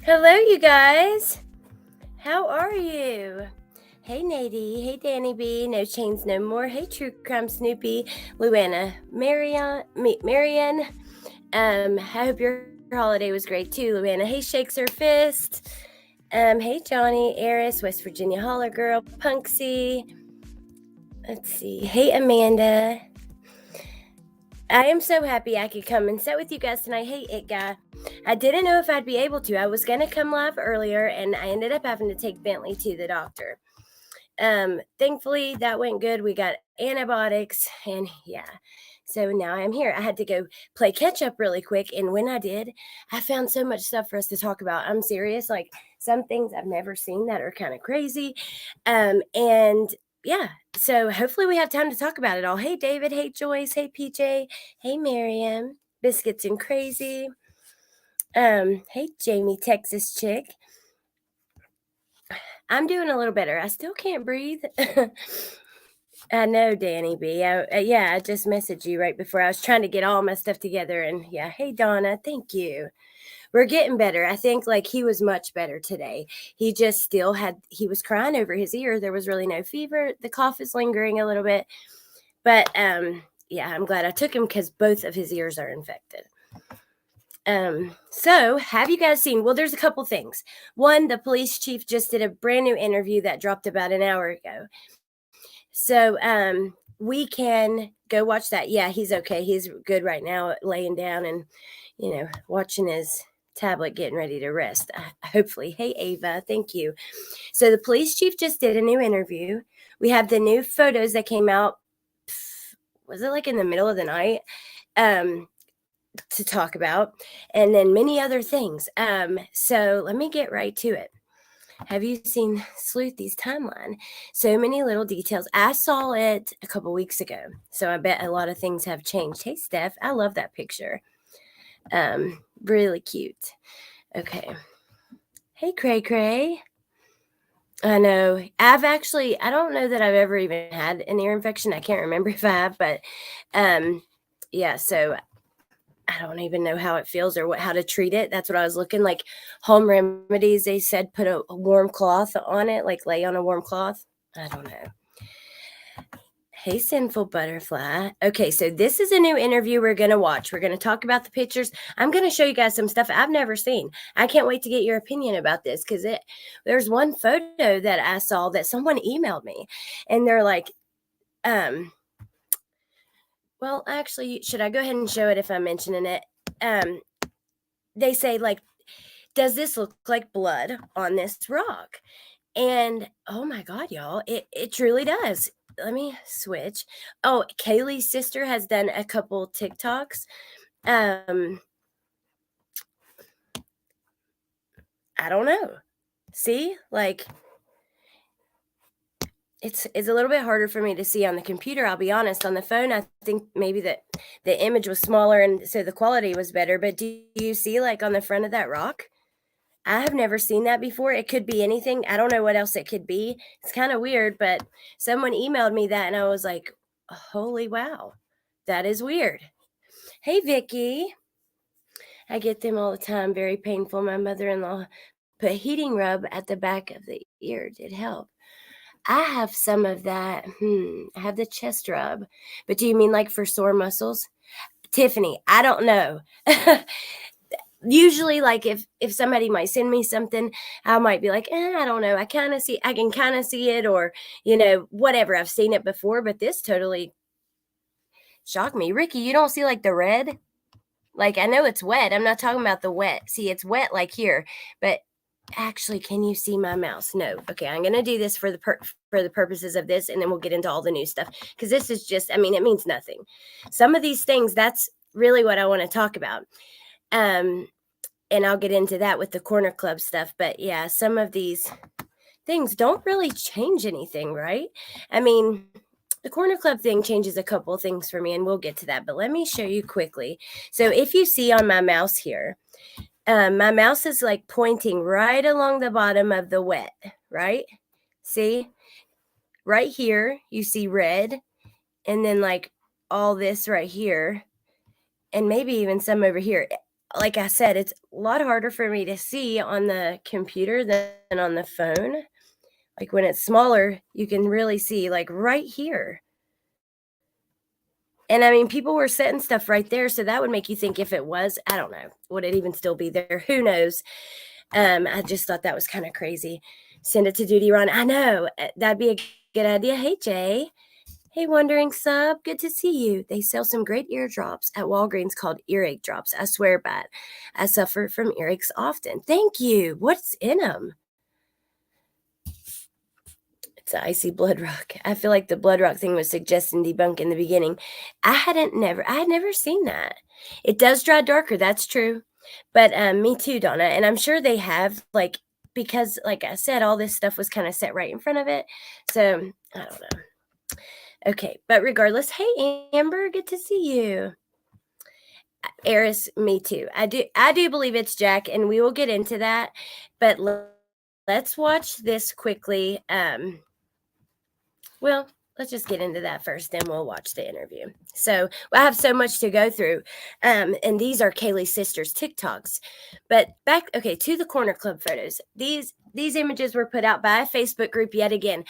Hello, you guys. How are you? Hey, Nadie. Hey, Danny B. No Chains No More. Hey, True Crime Snoopy. Luana. Marianne. I hope your holiday was great too, Luana. Hey, Shakes Her Fist. Hey, Johnny. Eris. West Virginia Holler Girl. Punksy. Let's see. Hey, Amanda. I am so happy I could come and sit with you guys tonight. Hey, It Guy. I didn't know if I'd be able to. I was going to come live earlier, and I ended up having to take Bentley to the doctor. Thankfully, that went good. We got antibiotics, and yeah. So now I'm here. I had to go play catch up really quick, and when I did, I found so much stuff for us to talk about. I'm serious. Like, some things I've never seen that are kind of crazy. And yeah, so hopefully we have time to talk about it all. Hey, David. Hey, Joyce. Hey, PJ. Hey, Miriam. Biscuits and Crazy. Hey, Jamie, Texas Chick. I'm doing a little better. I still can't breathe. I know, Danny B. I just messaged you right before I was trying to get all my stuff together. And yeah, hey, Donna, thank you. We're getting better. I think like he was much better today. He just still he was crying over his ear. There was really no fever. The cough is lingering a little bit. But yeah, I'm glad I took him because both of his ears are infected. So have you guys seen? Well, there's a couple things. One, the police chief just did a brand new interview that dropped about an hour ago. So we can go watch that. Yeah, he's okay. He's good right now, laying down and, watching his tablet, getting ready to rest. Hopefully. Hey, Ava, thank you. So the police chief just did a new interview. We have the new photos that came out. Was it like in the middle of the night? To talk about, and then many other things. So let me get right to it. Have you seen Sleuthy's timeline? So many little details. I saw it a couple weeks ago, so I bet a lot of things have changed. Hey, Steph, I love that picture. Really cute. Okay. Hey, Cray Cray. I know. I don't know that I've ever even had an ear infection. I can't remember if I have, but yeah, so I don't even know how it feels or how to treat it. That's what I was looking like. Home remedies, they said put a warm cloth on it, like lay on a warm cloth. I don't know. Hey, Sinful Butterfly. Okay, so this is a new interview we're going to watch. We're going to talk about the pictures. I'm going to show you guys some stuff I've never seen. I can't wait to get your opinion about this because there's one photo that I saw that someone emailed me, and they're like, well, actually, should I go ahead and show it if I'm mentioning it? They say, like, does this look like blood on this rock? And oh my God, y'all, it truly does. Let me switch. Oh, Kaylee's sister has done a couple TikToks. I don't know. See, like, it's a little bit harder for me to see on the computer. I'll be honest. On the phone, I think maybe that the image was smaller and so the quality was better. But do you see, like, on the front of that rock? I have never seen that before. It could be anything. I don't know what else it could be. It's kind of weird, but someone emailed me that and I was like, holy wow, that is weird. Hey, Vicky. I get them all the time. Very painful. My mother-in-law put heating rub at the back of the ear. Did help. I have some of that. I have the chest rub. But do you mean like for sore muscles? Tiffany, I don't know. Usually, like, if somebody might send me something, I might be like, I don't know. I can kind of see it, or, whatever. I've seen it before, but this totally shocked me. Ricky, you don't see like the red? Like, I know it's wet. I'm not talking about the wet. See, it's wet like here, but actually, can you see my mouse? No. Okay, I'm gonna do this for the purposes of this, and then we'll get into all the new stuff because this is just, it means nothing. Some of these things, that's really what I want to talk about. And I'll get into that with the Corner Club stuff. But yeah, some of these things don't really change anything, right? The Corner Club thing changes a couple of things for me, and we'll get to that. But let me show you quickly. So if you see on my mouse here, my mouse is like pointing right along the bottom of the wet, right? See? Right here, you see red, and then like all this right here, and maybe even some over here. like I said, it's a lot harder for me to see on the computer than on the phone. Like, when it's smaller, you can really see, like, right here. And, I mean, people were setting stuff right there, so that would make you think if it was, I don't know, would it even still be there? Who knows? I just thought that was kinda crazy. Send it to Duty Ron. I know, that'd be a good idea. Hey, Jay. Hey, Wandering Sub, good to see you. They sell some great ear drops at Walgreens called earache drops. I swear by it. I suffer from earaches often. Thank you. What's in them? It's an icy blood rock. I feel like the blood rock thing was suggesting debunk in the beginning. I had never seen that. It does dry darker, that's true. But me too, Donna. And I'm sure they have, like, because like I said, all this stuff was kind of set right in front of it. So I don't know. Okay, but regardless, hey Amber, good to see you. Eris, me too. I do believe it's Jack, and we will get into that. But let's watch this quickly. Well, let's just get into that first, then we'll watch the interview. So I have so much to go through. And these are Kaylee's sister's TikToks. But back, okay, to the Corner Club photos. These images were put out by a Facebook group yet again.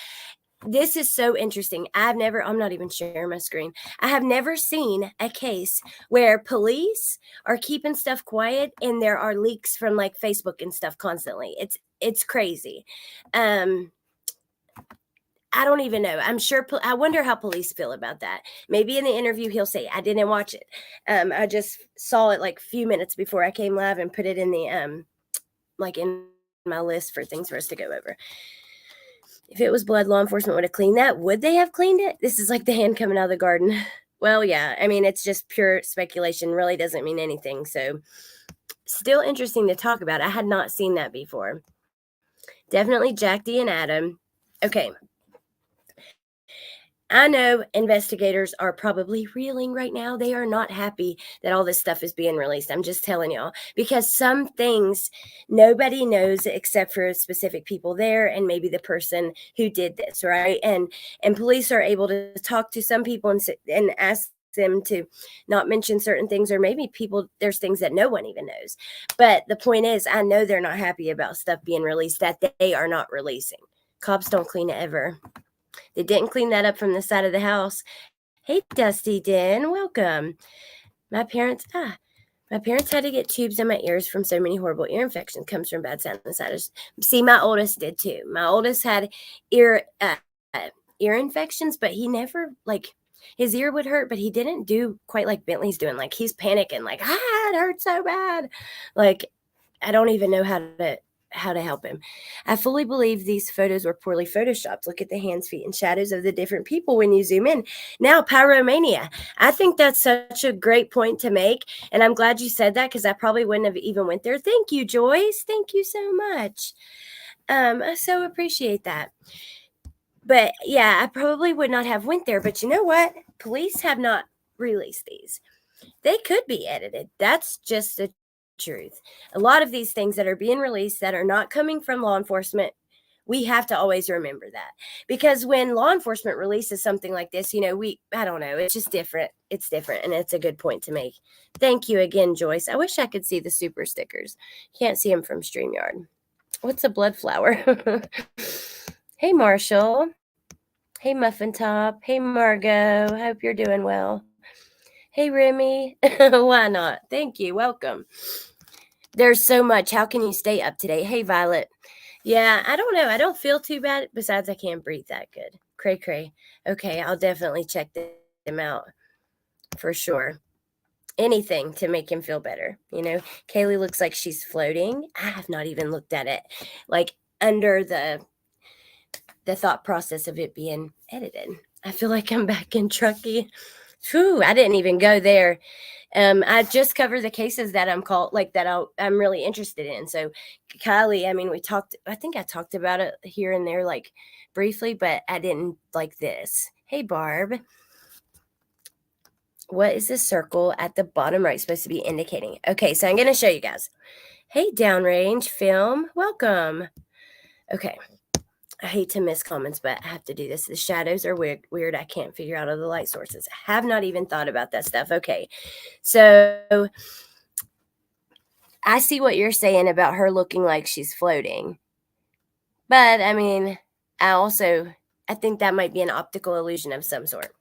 This is so interesting. I'm not even sharing my screen. I have never seen a case where police are keeping stuff quiet and there are leaks from like Facebook and stuff constantly. It's crazy. I don't even know. I'm sure. I wonder how police feel about that. Maybe in the interview he'll say, "I didn't watch it. I just saw it like a few minutes before I came live and put it in the like in my list for things for us to go over." If it was blood, law enforcement would have cleaned that. Would they have cleaned it? This is like the hand coming out of the garden. Well, yeah. I mean, it's just pure speculation. Really doesn't mean anything. So, still interesting to talk about. I had not seen that before. Definitely Jack D and Adam. Okay. I know investigators are probably reeling right now. They are not happy that all this stuff is being released. I'm just telling y'all, because some things nobody knows except for specific people there and maybe the person who did this, right? And police are able to talk to some people and ask them to not mention certain things, or maybe there's things that no one even knows. But the point is, I know they're not happy about stuff being released that they are not releasing. Cops don't clean it ever. They didn't clean that up from the side of the house. Hey, Dusty Den, welcome. My parents had to get tubes in my ears from so many horrible ear infections. Comes from bad sinusitis. See, my oldest did too. My oldest had ear infections, but he never, like, his ear would hurt, but he didn't do quite like Bentley's doing. Like, he's panicking, like, it hurts so bad. Like, I don't even know how to help him. I fully believe these photos were poorly photoshopped. Look at the hands, feet, and shadows of the different people when you zoom in. Now, pyromania. I think that's such a great point to make, and I'm glad you said that because I probably wouldn't have even went there. Thank you, Joyce. Thank you so much. I so appreciate that. But yeah, I probably would not have went there. But you know what? Police have not released these. They could be edited. That's just the truth. A lot of these things that are being released that are not coming from law enforcement, we have to always remember that. Because when law enforcement releases something like this, I don't know, it's just different. It's different, and it's a good point to make. Thank you again, Joyce. I wish I could see the super stickers. Can't see them from StreamYard. What's a blood flower? Hey, Marshall. Hey, Muffin Top. Hey, Margot. Hope you're doing well. Hey, Remy. Why not? Thank you. Welcome. There's so much. How can you stay up to date? Hey, Violet. Yeah, I don't know. I don't feel too bad. Besides, I can't breathe that good. Cray cray. Okay, I'll definitely check them out for sure. Anything to make him feel better. Kaylee looks like she's floating. I have not even looked at it. Like, under the thought process of it being edited. I feel like I'm back in Truckee. Whew, I didn't even go there. I just cover the cases that I'm really interested in. So Kylie, I mean, I think I talked about it here and there, like briefly, but I didn't like this. Hey, Barb. What is this circle at the bottom right supposed to be indicating? Okay, so I'm going to show you guys. Hey, Downrange Film. Welcome. Okay. I hate to miss comments, but I have to do this. The shadows are weird. I can't figure out all the light sources. I have not even thought about that stuff. Okay. So I see what you're saying about her looking like she's floating. But, I mean, I think that might be an optical illusion of some sort.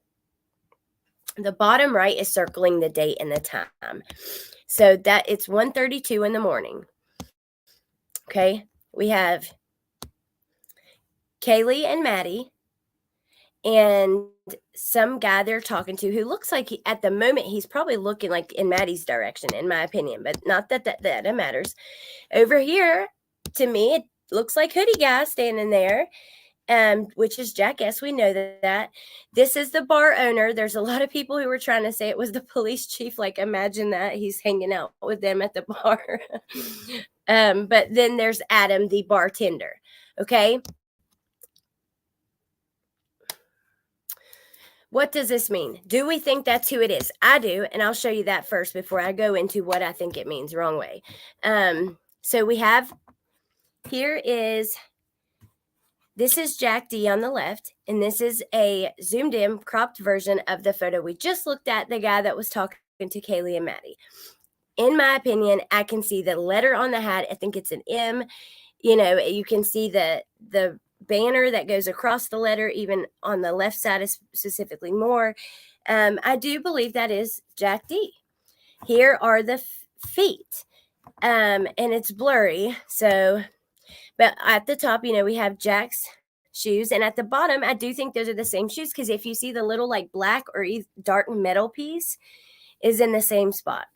The bottom right is circling the date and the time. So that it's 1:32 in the morning. Okay? We have Kaylee and Maddie and some guy they're talking to who looks like at the moment he's probably looking like in Maddie's direction, in my opinion, but not that matters. Over here, to me, it looks like hoodie guy standing there, which is Jack S. We know that. This is the bar owner. There's a lot of people who were trying to say it was the police chief. Like, imagine that he's hanging out with them at the bar. But then there's Adam, the bartender. Okay. What does this mean? Do we think that's who it is? I do, and I'll show you that first before I go into what I think it means. Wrong way. So we have, this is Jack D on the left, and this is a zoomed in, cropped version of the photo we just looked at, the guy that was talking to Kaylee and Maddie. In my opinion, I can see the letter on the hat. I think it's an M. You can see the banner that goes across the letter, even on the left side is specifically more. I do believe that is Jack D. Here are the feet, and it's blurry. So, but at the top, we have Jack's shoes, and at the bottom, I do think those are the same shoes because if you see the little like black or dark metal piece is in the same spot.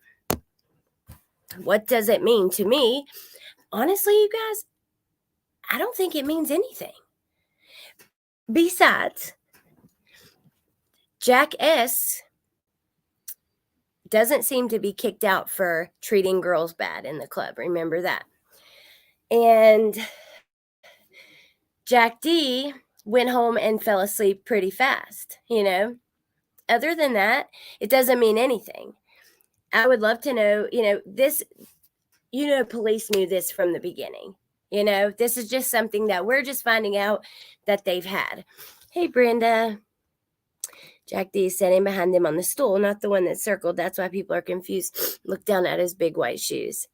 What does it mean to me? Honestly, you guys, I don't think it means anything. Besides, Jack S. doesn't seem to be kicked out for treating girls bad in the club. Remember that. And Jack D went home and fell asleep pretty fast, Other than that, it doesn't mean anything. I would love to know, this, police knew this from the beginning. This is just something that we're just finding out that they've had. Hey, Brenda. Jack D is sitting behind him on the stool, not the one that's circled. That's why people are confused. Look down at his big white shoes.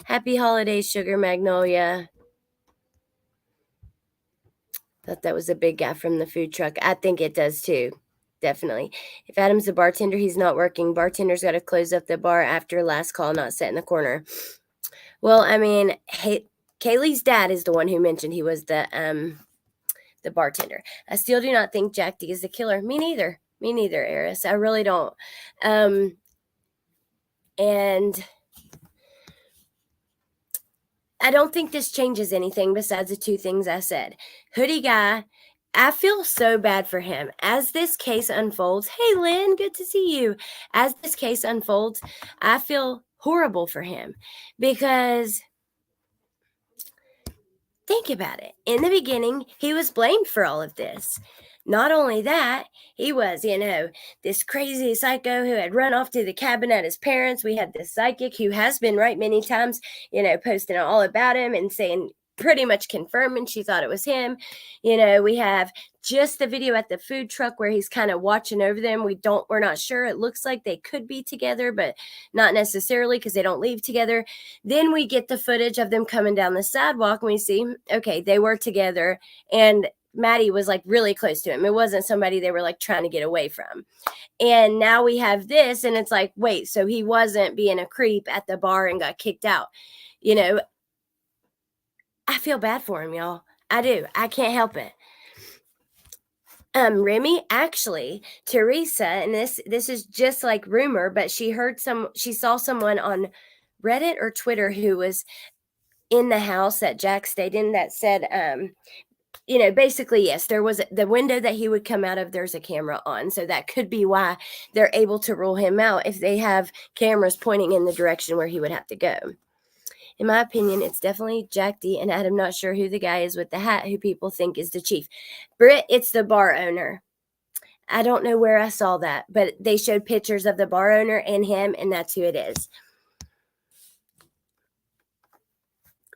Happy holidays, Sugar Magnolia. Thought that was a big guy from the food truck. I think it does too. Definitely. If Adam's the bartender, he's not working. Bartender's got to close up the bar after last call, not sit in the corner. Well, I mean, Kaylee's dad is the one who mentioned he was the bartender. I still do not think Jack D is the killer. Me neither, Eris. I really don't. And I don't think this changes anything besides the two things I said. Hoodie guy, I feel so bad for him. As this case unfolds, hey, Lynn, good to see you. As this case unfolds, I feel horrible for him because think about it. In the beginning, he was blamed for all of this. Not only that, he was, this crazy psycho who had run off to the cabin at his parents. We had this psychic who has been right many times, posting all about him and saying pretty much confirming she thought it was him. We have just the video at the food truck where he's kind of watching over them. We're not sure. It looks like they could be together, but not necessarily because they don't leave together. Then we get the footage of them coming down the sidewalk and we see, okay, they were together and Maddie was like really close to him. It wasn't somebody they were like trying to get away from. And now we have this and it's like, wait, so he wasn't being a creep at the bar and got kicked out. I feel bad for him, y'all. I do. I can't help it. Remy, actually, Teresa, and this is just like rumor, but she saw someone on Reddit or Twitter who was in the house that Jack stayed in that said, basically, yes, there was the window that he would come out of. There's a camera on. So that could be why they're able to rule him out if they have cameras pointing in the direction where he would have to go. In my opinion, it's definitely Jack D, and I'm not sure who the guy is with the hat who people think is the chief. Britt, it's the bar owner. I don't know where I saw that, but they showed pictures of the bar owner and him, and that's who it is.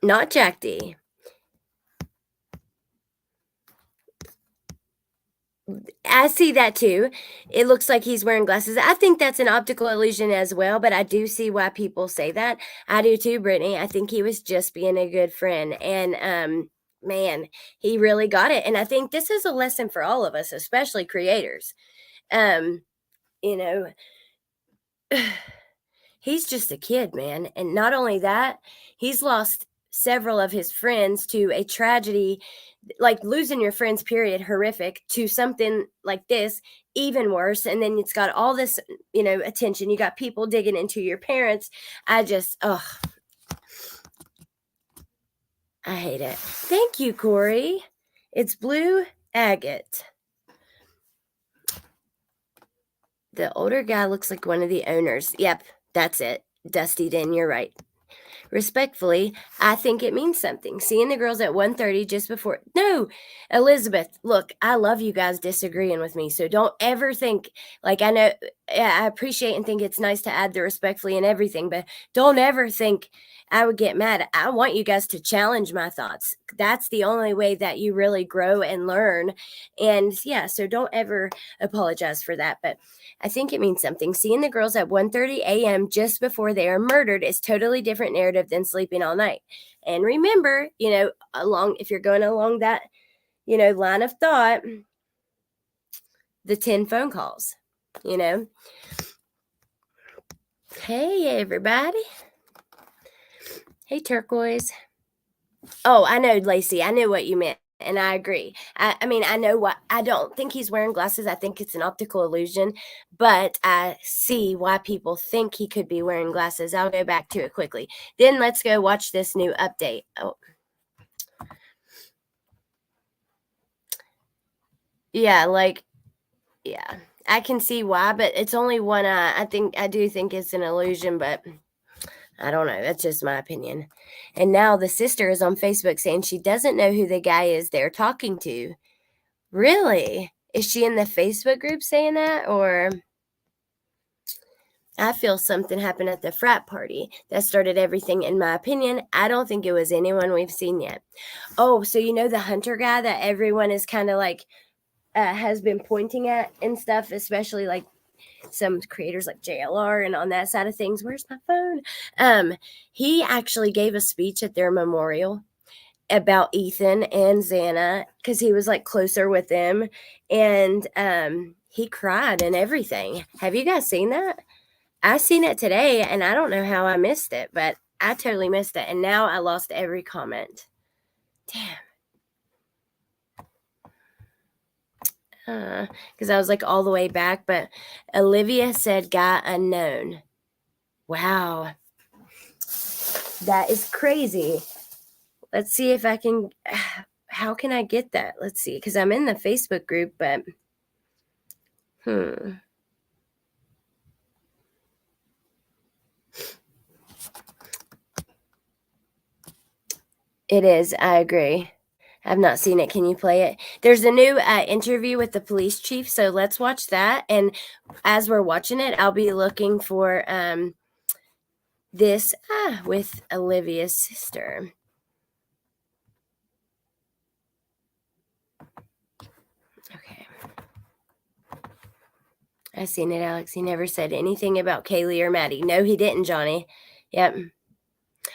Not Jack D. I see that too. It looks like he's wearing glasses. I think that's an optical illusion as well, but I do see why people say that. I do too, Brittany. I think he was just being a good friend. And man, he really got it. And I think this is a lesson for all of us, especially creators. Um, you know, he's just a kid, man. And not only that, he's lost several of his friends to a tragedy, like losing your friends, period, horrific, to something like this, even worse. And then it's got all this, attention. You got people digging into your parents. I hate it. Thank you, Corey. It's blue agate. The older guy looks like one of the owners. Yep, that's it. Dusty Den, you're right. Respectfully, I think it means something. Seeing the girls at 1:30 just before. No, Elizabeth, look, I love you guys disagreeing with me. So don't ever think, like, I know, I appreciate and think it's nice to add the respectfully and everything, but don't ever think I would get mad. I want you guys to challenge my thoughts. That's the only way that you really grow and learn. And yeah, so don't ever apologize for that. But I think it means something. Seeing the girls at 1:30 a.m. just before they are murdered is totally different narrative than sleeping all night. And remember, if you're going along that, line of thought, the 10 phone calls, Hey, everybody. Hey, Turquoise. Oh, I know, Lacey. I knew what you meant. And I agree. I mean, I know what, I don't think he's wearing glasses. I think it's an optical illusion, but I see why people think he could be wearing glasses. I'll go back to it quickly. Then let's go watch this new update. Oh, yeah, yeah, I can see why, but it's only one eye. I do think it's an illusion, but I don't know. That's just my opinion. And now the sister is on Facebook saying she doesn't know who the guy is they're talking to. Really? Is she in the Facebook group saying that? Or I feel something happened at the frat party that started everything, in my opinion. I don't think it was anyone we've seen yet. Oh, so the hunter guy that everyone is kind of like has been pointing at and stuff, especially like some creators like JLR and on that side of things. Where's my phone? He actually gave a speech at their memorial about Ethan and Xana because he was like closer with them, and he cried and everything. Have you guys seen that? I seen it today, and I don't know how I missed it, but I totally missed it, and now I lost every comment. Damn. Because I was like all the way back, but Olivia said guy unknown. Wow. That is crazy. Let's see if I can, how can I get that? Let's see, because I'm in the Facebook group, but, It is, I agree. I've not seen it. Can you play it? There's a new interview with the police chief, so let's watch that. And as we're watching it, I'll be looking for this with Olivia's sister. Okay. I seen it, Alex. He never said anything about Kaylee or Maddie. No, he didn't, Johnny. Yep.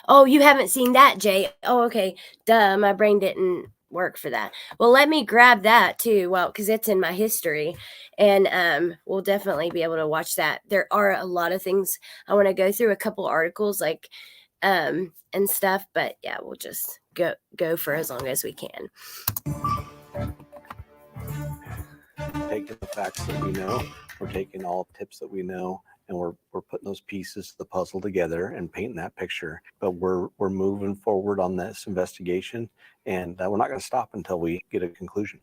Oh, you haven't seen that, Jay. Oh, okay. Duh, my brain didn't work for that. Well, let me grab that too. Well, because it's in my history, and we'll definitely be able to watch that. There are a lot of things I want to go through, a couple articles and stuff, but yeah, we'll just go for as long as we can. Taking the facts that we know, we're taking all tips that we know, and we're putting those pieces of the puzzle together and painting that picture. But we're moving forward on this investigation, and we're not going to stop until we get a conclusion.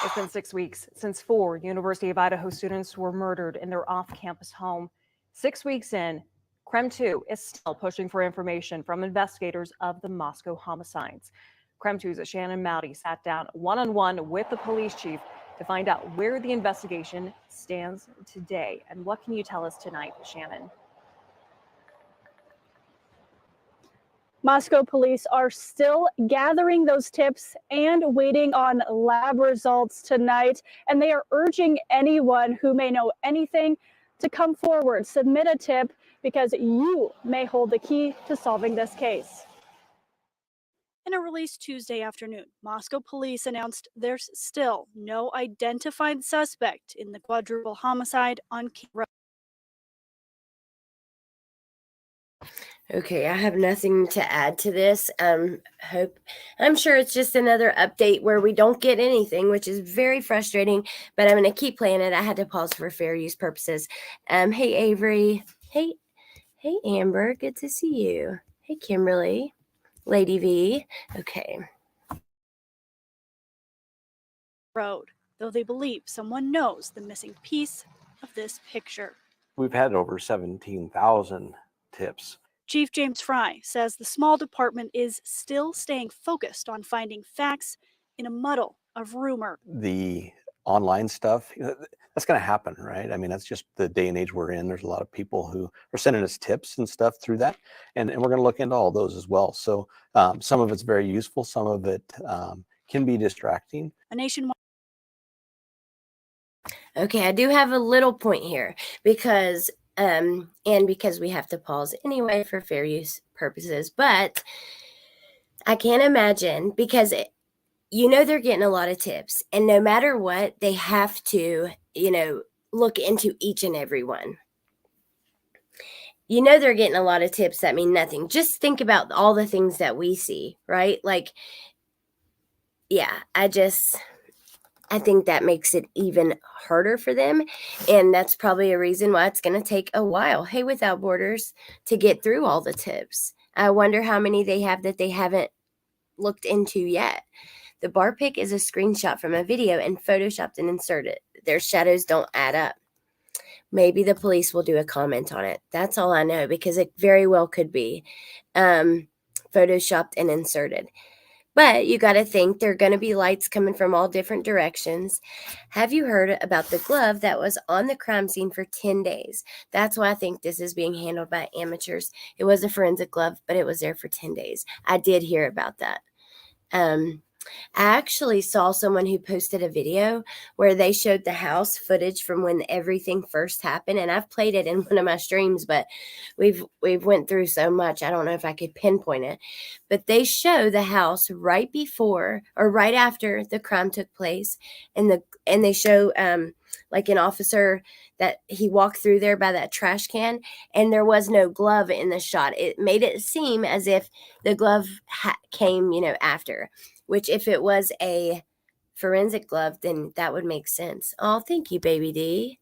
It's been 6 weeks since 4 University of Idaho students were murdered in their off-campus home. 6 weeks in, KREM 2 is still pushing for information from investigators of the Moscow homicides. KREM 2's Shannon Mowdy sat down one-on-one with the police chief to find out where the investigation stands today. And what can you tell us tonight, Shannon? Moscow police are still gathering those tips and waiting on lab results tonight, and they are urging anyone who may know anything to come forward, submit a tip, because you may hold the key to solving this case. In a release Tuesday afternoon, Moscow police announced there's still no identified suspect in the quadruple homicide on King Road. Okay, I have nothing to add to this. I'm sure it's just another update where we don't get anything, which is very frustrating, but I'm going to keep playing it. I had to pause for fair use purposes. Hey Avery. Hey Amber, good to see you. Hey Kimberly. Lady V. Okay. Road, though they believe someone knows the missing piece of this picture. We've had over 17,000 tips. Chief James Fry says the small department is still staying focused on finding facts in a muddle of rumor. The online stuff, that's going to happen, right? I mean, that's just the day and age we're in. There's a lot of people who are sending us tips and stuff through that. And we're going to look into all those as well. So some of it's very useful. Some of it can be distracting. A nationwide. Okay, I do have a little point here because because we have to pause anyway for fair use purposes, but I can't imagine because they're getting a lot of tips, and no matter what, they have to, look into each and every one. They're getting a lot of tips that mean nothing. Just think about all the things that we see, right? Like, yeah, I think that makes it even harder for them. And that's probably a reason why it's going to take a while, Hey Without Borders, to get through all the tips. I wonder how many they have that they haven't looked into yet. The bar pic is a screenshot from a video and photoshopped and inserted. Their shadows don't add up. Maybe the police will do a comment on it. That's all I know, because it very well could be photoshopped and inserted. But you got to think there are going to be lights coming from all different directions. Have you heard about the glove that was on the crime scene for 10 days? That's why I think this is being handled by amateurs. It was a forensic glove, but it was there for 10 days. I did hear about that. I actually saw someone who posted a video where they showed the house footage from when everything first happened, and I've played it in one of my streams, but we've went through so much I don't know if I could pinpoint it. But they show the house right before or right after the crime took place, and they show like an officer that he walked through there by that trash can, and there was no glove in the shot. It made it seem as if the glove came, after. Which, if it was a forensic glove, then that would make sense. Oh, thank you, Baby D.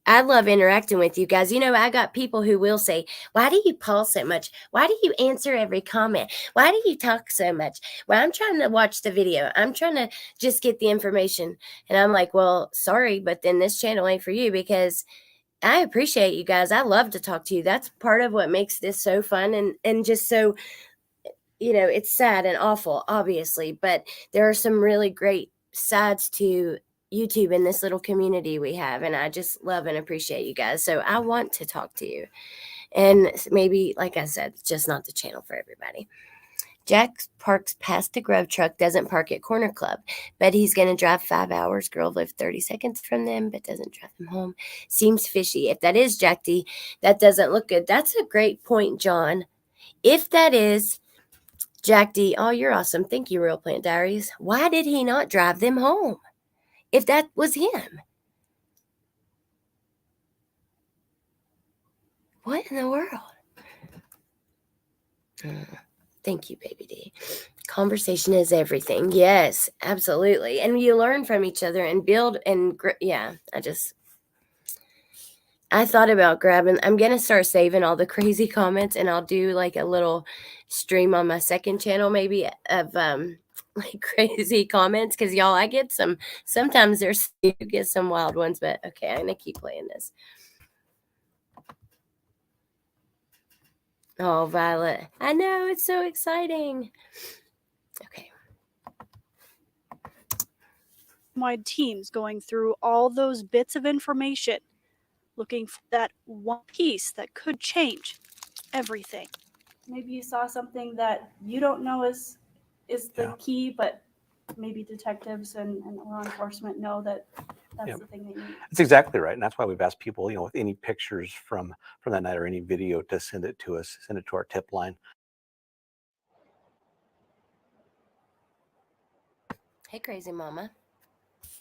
I love interacting with you guys. I got people who will say, why do you pause so much? Why do you answer every comment? Why do you talk so much? Well, I'm trying to watch the video. I'm trying to just get the information. And I'm like, well, sorry, but then this channel ain't for you, because I appreciate you guys. I love to talk to you. That's part of what makes this so fun and just so... it's sad and awful, obviously, but there are some really great sides to YouTube in this little community we have, and I just love and appreciate you guys. So I want to talk to you. And maybe, like I said, it's just not the channel for everybody. Jack parks past the Grove truck, doesn't park at Corner Club, but he's going to drive 5 hours. Girl lived 30 seconds from them, but doesn't drive them home. Seems fishy. If that is Jack D, that doesn't look good. That's a great point, John. If that is Jack D, oh, you're awesome. Thank you, Real Plant Diaries. Why did he not drive them home if that was him? What in the world? Thank you, Baby D. Conversation is everything. Yes, absolutely. And you learn from each other and build and, yeah, I thought about I'm going to start saving all the crazy comments, and I'll do like a little stream on my second channel maybe of like crazy comments, because y'all, I get sometimes you get some wild ones, but okay, I'm going to keep playing this. Oh, Violet. I know, it's so exciting. Okay. Wide teams going through all those bits of information, looking for that one piece that could change everything. maybe you saw something that you don't know is the key, but maybe detectives and law enforcement know that that's the thing they need. That's exactly right. And that's why we've asked people, with any pictures from that night or any video, to send it to us, send it to our tip line. Hey, crazy mama.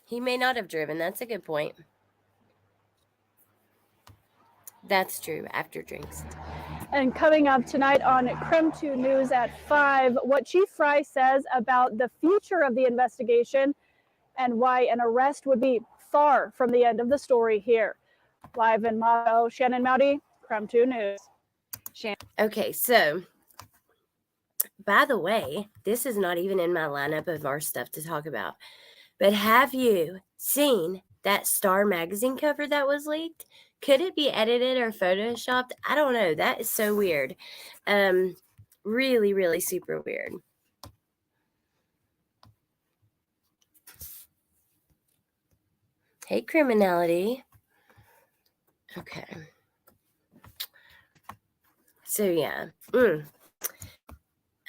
He may not have driven. That's a good point. That's true, after drinks. And coming up tonight on Crime 2 News at 5, what Chief Fry says about the future of the investigation and why an arrest would be far from the end of the story here. Live in Moscow, Shannon Mowdy, Crime 2 News. Okay, so by the way, this is not even in my lineup of our stuff to talk about, but have you seen that Star magazine cover that was leaked? Could it be edited or photoshopped? I don't know. That is so weird. Really, really super weird. Hey, criminality. Okay. So, yeah.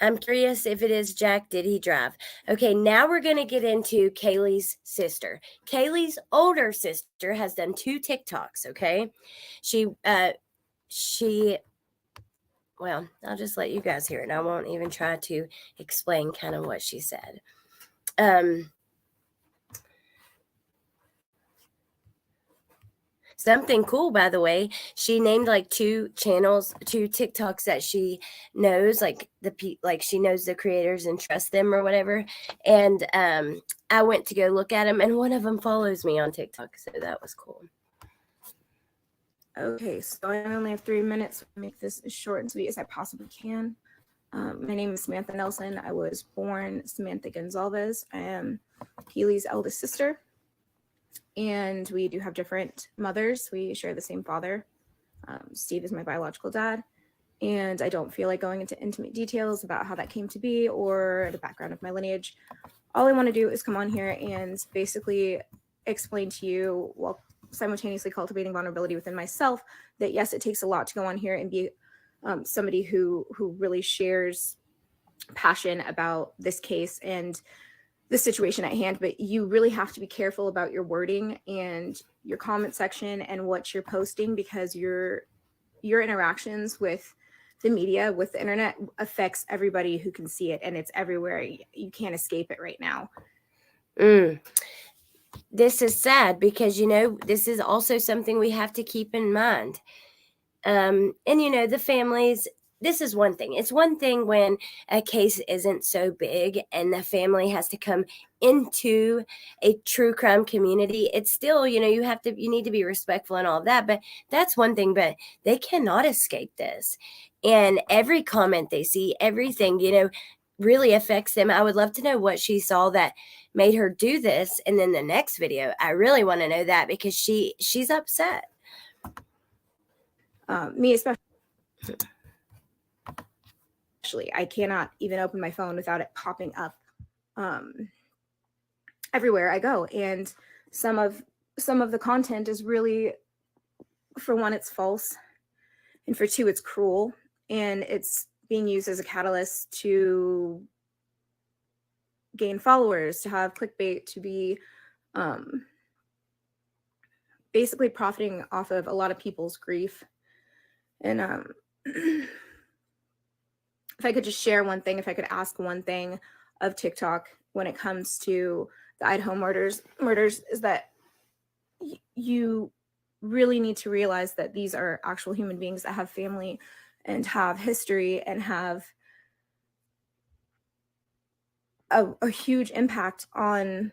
I'm curious if it is Jack. Did he drive? Okay, now we're going to get into Kaylee's sister. Kaylee's older sister has done 2 TikToks, okay? Well, I'll just let you guys hear it. I won't even try to explain kind of what she said. Something cool, by the way, she named like 2 channels, 2 TikToks that she knows, like she knows the creators and trusts them or whatever. And I went to go look at them, and one of them follows me on TikTok, so that was cool. Okay, so I only have 3 minutes. I'll make this as short and sweet as I possibly can. My name is Samantha Nelson. I was born Samantha Gonzalez. I am Kaylee's eldest sister, and we do have different mothers. We share the same father. Steve is my biological dad, and I don't feel like going into intimate details about how that came to be or the background of my lineage. All I want to do is come on here and basically explain to you, while simultaneously cultivating vulnerability within myself, that yes, it takes a lot to go on here and be somebody who really shares passion about this case and the situation at hand, but you really have to be careful about your wording and your comment section and what you're posting, because your interactions with the media, with the internet, affects everybody who can see it, and it's everywhere. You can't escape it right now. This is sad because, this is also something we have to keep in mind. And, the families, this is one thing. It's one thing when a case isn't so big and the family has to come into a true crime community. It's still, you need to be respectful and all of that, but that's one thing, but they cannot escape this. And every comment they see, everything, really affects them. I would love to know what she saw that made her do this. And then the next video, I really want to know that, because she's upset. Me especially, I cannot even open my phone without it popping up everywhere I go. And some of the content is really, for one, it's false, and for 2, it's cruel, and it's being used as a catalyst to gain followers, to have clickbait, to be basically profiting off of a lot of people's grief. And if I could just share one thing, if I could ask one thing of TikTok when it comes to the Idaho murders, is that you really need to realize that these are actual human beings that have family and have history and have a huge impact on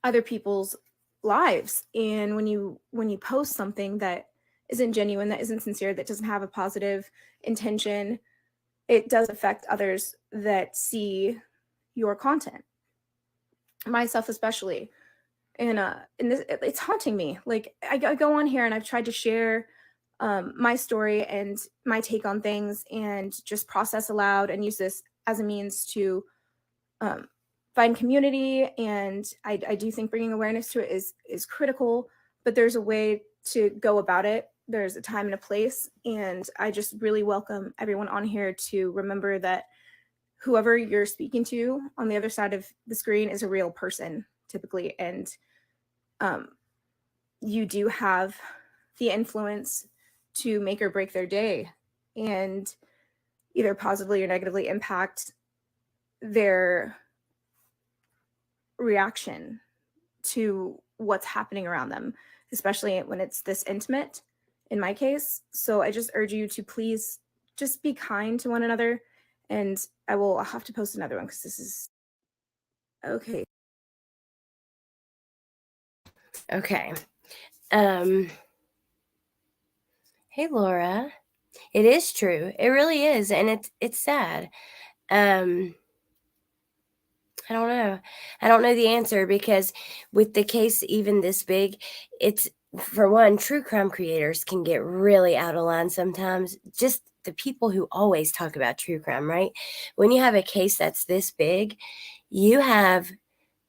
other people's lives. And when you post something that isn't genuine, that isn't sincere, that doesn't have a positive intention, it does affect others that see your content, myself especially. And it's haunting me. Like, I go on here and I've tried to share my story and my take on things and just process aloud and use this as a means to find community. And I do think bringing awareness to it is critical, but there's a way to go about it there's a time and a place. And I just really welcome everyone on here to remember that whoever you're speaking to on the other side of the screen is a real person typically. And you do have the influence to make or break their day and either positively or negatively impact their reaction to what's happening around them, especially when it's this intimate in my case. So I just urge you to please just be kind to one another. And I'll have to post another one because this is okay. Okay. Hey Laura. It is true. It really is, and it's sad. I don't know. I don't know the answer because with the case even this big, it's, for one, true crime creators can get really out of line sometimes. Just the people who always talk about true crime, right? When you have a case that's this big, you have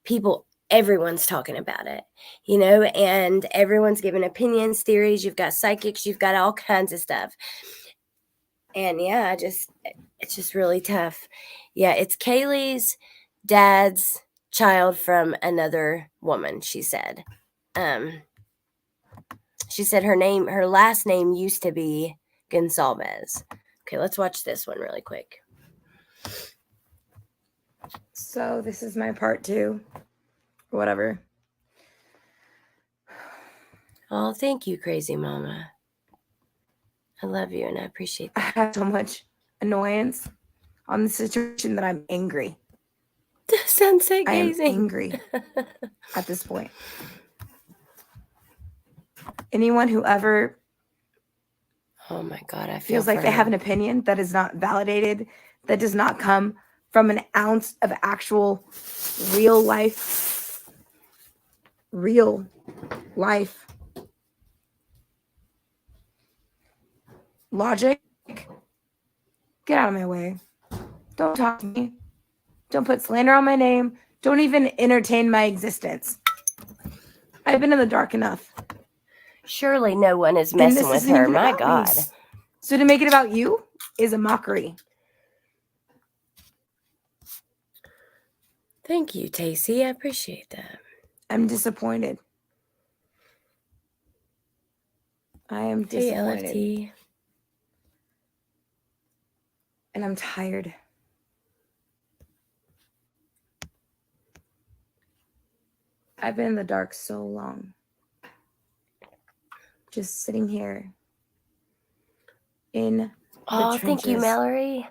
people, everyone's talking about it, and everyone's giving opinions, theories. You've got psychics, you've got all kinds of stuff. And yeah, it's just really tough. Yeah, it's Kaylee's dad's child from another woman, she said. She said her last name used to be Gonsalves. Okay, let's watch this one really quick. So this is my part 2, or whatever. Oh, thank you, crazy mama. I love you and I appreciate I that. have so much annoyance on the situation that I'm angry. Sunset I am gazing. angry at this point. Anyone who ever Oh my God, I feel feels like for they have her. an opinion that is not validated, that does not come from an ounce of actual real life logic, get out of my way. Don't talk to me. Don't put slander on my name. Don't even entertain my existence. I've been in the dark enough. Surely no one is And messing this with isn't her. even My about me. God. So to make it about you is a mockery. Thank you, Tacey. I appreciate that. I'm disappointed. I am Hey, disappointed. LFT. And I'm tired. I've been in the dark so long. Just sitting here in the Oh, thank you, trenches. Mallory.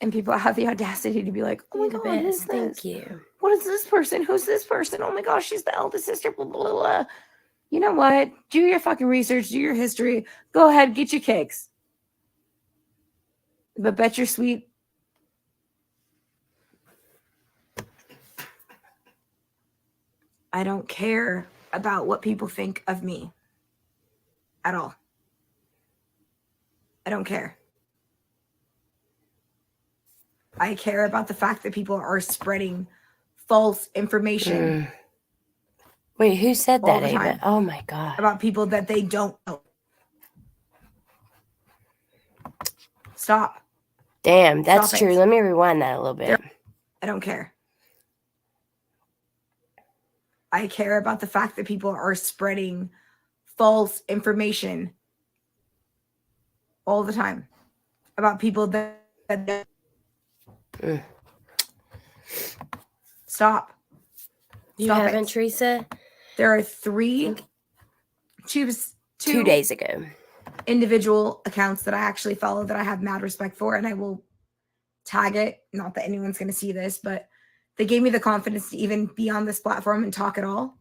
And people have the audacity to be like, oh my You're the God, who's best. Thank this? you. What is this person? Who's this person? Oh my gosh, she's the eldest sister, blah, blah, blah. You know what? Do your fucking research, do your history. Go ahead, get your kicks. But bet you're sweet. I don't care about what people think of me at all. I don't care. I care about the fact that people are spreading false information. Wait, who said all that, the Ava? time. Oh my God. About people that they don't know. Stop. Damn, that's Stop true. it. Let me rewind that a little bit. I don't care. I care about the fact that people are spreading false information all the time about people that Stop. You Stop haven't, it. Teresa? There are 3 2 days ago. individual accounts that I actually follow that I have mad respect for, and I will tag it. Not that anyone's going to see this, but they gave me the confidence to even be on this platform and talk at all.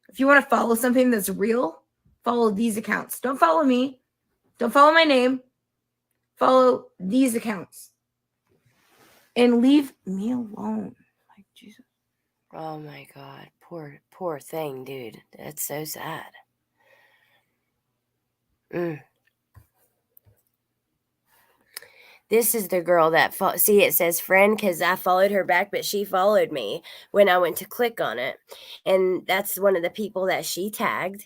If you want to follow something that's real, follow these accounts. Don't follow me. Don't follow my name. Follow these accounts. And leave me alone. Like, Jesus. Oh my God. Poor thing, dude. That's so sad. This is the girl that see, it says friend because I followed her back, but she followed me when I went to click on it. And that's one of the people that she tagged.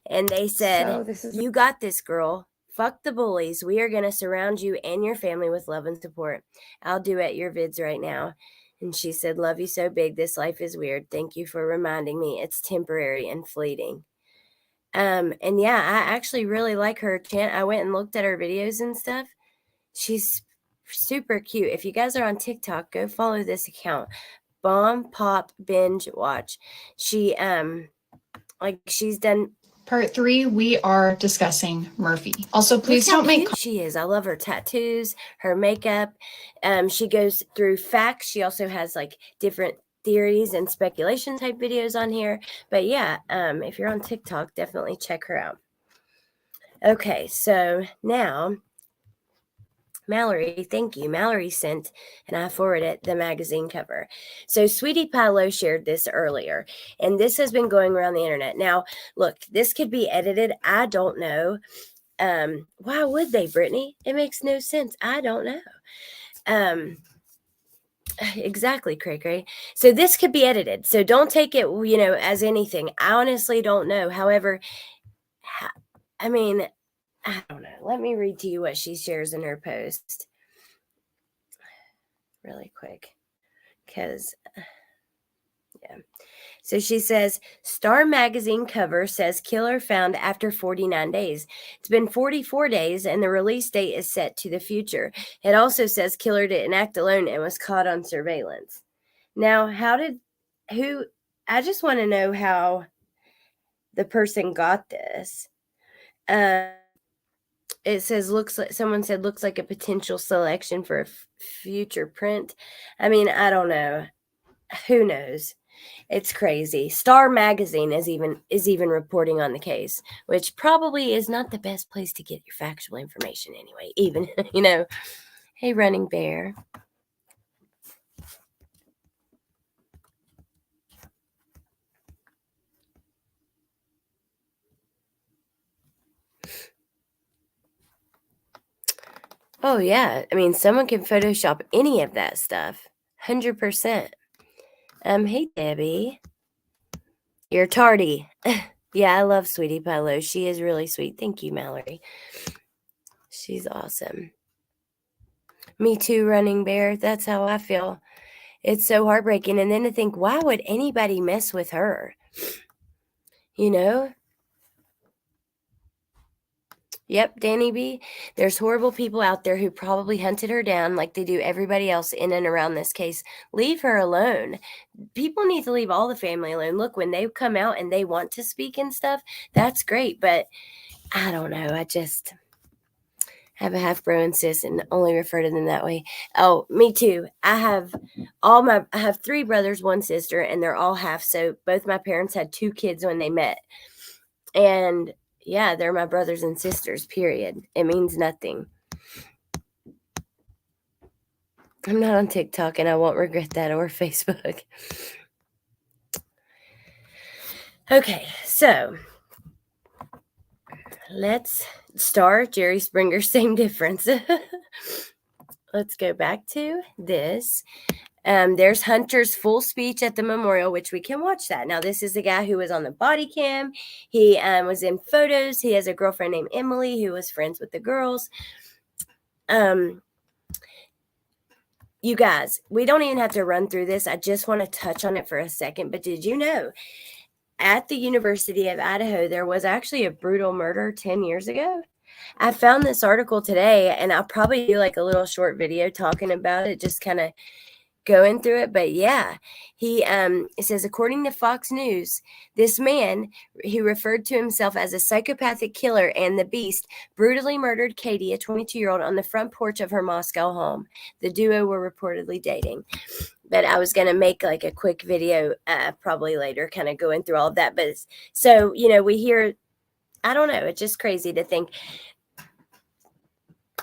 And they said, So this is "You got this, girl. Fuck the bullies. We are going to surround you and your family with love and support. I'll duet your vids right now." And she said, "Love you so big. This life is weird. Thank you for reminding me it's temporary and fleeting." And yeah, I actually really like her chant. I went and looked at her videos and stuff. She's super cute. If you guys are on TikTok, go follow this account. Bomb Pop Binge Watch. She she's done. Part 3, we are discussing Murphy. Also, please Look how don't make cute she is. I love her tattoos, her makeup. She goes through facts. She also has like different theories and speculation type videos on here. But yeah, if you're on TikTok, definitely check her out. Okay, so now Mallory, thank you. Mallory sent, and I forwarded the magazine cover. So Sweetie Pie Low shared this earlier, and this has been going around the internet. Now, look, this could be edited. I don't know. Why would they, Brittany? It makes no sense. I don't know. Exactly, Cray. So this could be edited. So don't take it, as anything. I honestly don't know. However, I mean, I don't know. Let me read to you what she shares in her post really quick. Because, yeah. So she says, Star Magazine cover says killer found after 49 days. It's been 44 days and the release date is set to the future. It also says killer didn't act alone and was caught on surveillance. Now, I just want to know how the person got this. It says, someone said, looks like a potential selection for a future print. I mean, I don't know. Who knows? It's crazy. Star Magazine is even reporting on the case, which probably is not the best place to get your factual information anyway. Even, hey, Running Bear. Oh, yeah. I mean, someone can Photoshop any of that stuff. 100%. Hey, Debbie. You're tardy. Yeah, I love Sweetie Pie Low. She is really sweet. Thank you, Mallory. She's awesome. Me too, Running Bear. That's how I feel. It's so heartbreaking. And then to think, why would anybody mess with her? Yep, Danny B. There's horrible people out there who probably hunted her down like they do everybody else in and around this case. Leave her alone. People need to leave all the family alone. Look, when they come out and they want to speak and stuff, that's great. But I don't know. I just have a half bro and sis and only refer to them that way. Oh, me too. I have 3 brothers, 1 sister, and they're all half. So both my parents had 2 kids when they met. And yeah, they're my brothers and sisters, period. It means nothing. I'm not on TikTok and I won't regret that, or Facebook. Okay, so let's start Jerry Springer, same difference. Let's go back to this. There's Hunter's full speech at the memorial, which we can watch that. Now, this is the guy who was on the body cam. He was in photos. He has a girlfriend named Emily who was friends with the girls. You guys, we don't even have to run through this. I just want to touch on it for a second. But did you know at the University of Idaho, there was actually a brutal murder 10 years ago? I found this article today, and I'll probably do like a little short video talking about it, just kind of going through it. But yeah, it says, according to Fox News, this man who referred to himself as a psychopathic killer and the beast brutally murdered Katie, a 22-year-old, on the front porch of her Moscow home. The duo were reportedly dating. But I was going to make like a quick video probably later kind of going through all of that. But so, we hear, I don't know, it's just crazy to think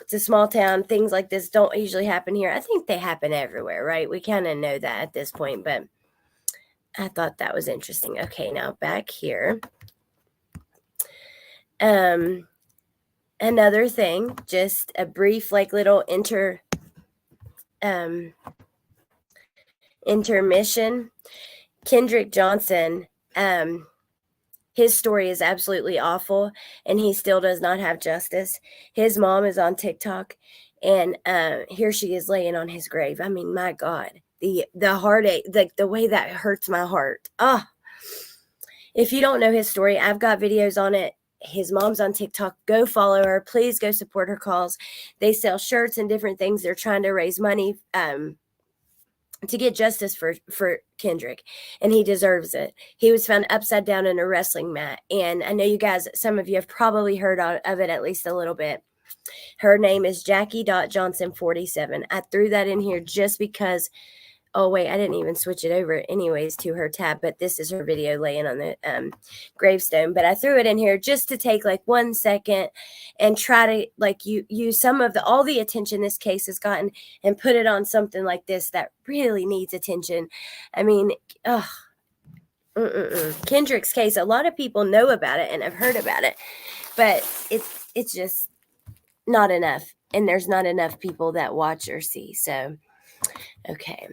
it's a small town. Things like this don't usually happen here. I think they happen everywhere, right? We kind of know that at this point, but I thought that was interesting. Okay, now back here. Another thing, just a brief like little intermission. Kendrick Johnson, His story is absolutely awful, and he still does not have justice. His mom is on TikTok, and here she is laying on his grave. I mean, my God, the heartache, the way that hurts my heart. Oh, if you don't know his story, I've got videos on it. His mom's on TikTok. Go follow her. Please go support her cause. They sell shirts and different things. They're trying to raise money to get justice for Kendrick, and he deserves it. He was found upside down in a wrestling mat, and I know you guys, some of you have probably heard of it at least a little bit. Her name is Jackie.Johnson 47. I threw that in here just because, oh wait, I didn't even switch it over anyways to her tab, but this is her video laying on the gravestone. But I threw it in here just to take like 1 second and try to like use some of all the attention this case has gotten and put it on something like this that really needs attention. I mean, Kendrick's case, a lot of people know about it and have heard about it, but it's just not enough, and there's not enough people that watch or see. So, okay.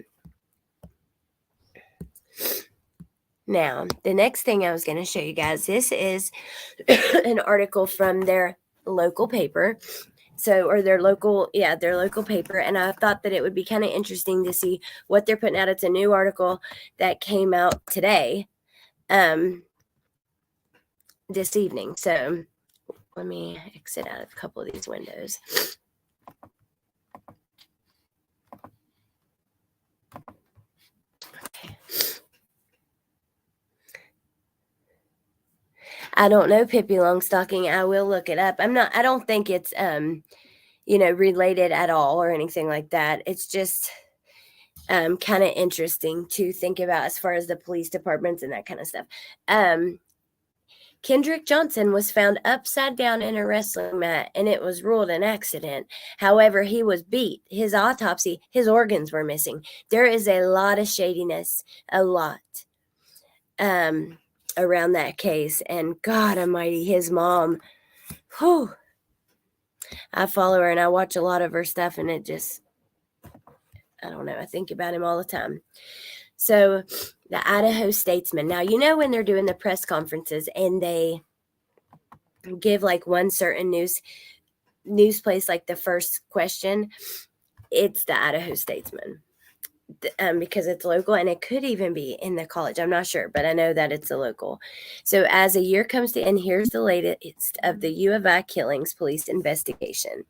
Now, the next thing I was going to show you guys, this is an article from their local paper. So, or their local paper. And I thought that it would be kind of interesting to see what they're putting out. It's a new article that came out today, this evening. So let me exit out of a couple of these windows. Okay. I don't know Pippi Longstocking. I will look it up. I don't think it's, related at all or anything like that. It's just kind of interesting to think about as far as the police departments and that kind of stuff. Kendrick Johnson was found upside down in a wrestling mat, and it was ruled an accident. However, he was beat. His autopsy, his organs were missing. There is a lot of shadiness, a lot, around that case. And God almighty, his mom, whew, I follow her and I watch a lot of her stuff, and it just, I don't know, I think about him all the time. So the Idaho Statesman. Now, when they're doing the press conferences and they give like one certain news place, like the first question, it's the Idaho Statesman, because it's local, and it could even be in the college. I'm not sure, but I know that it's a local. So as a year comes to end, here's the latest of the U of I killings police investigation.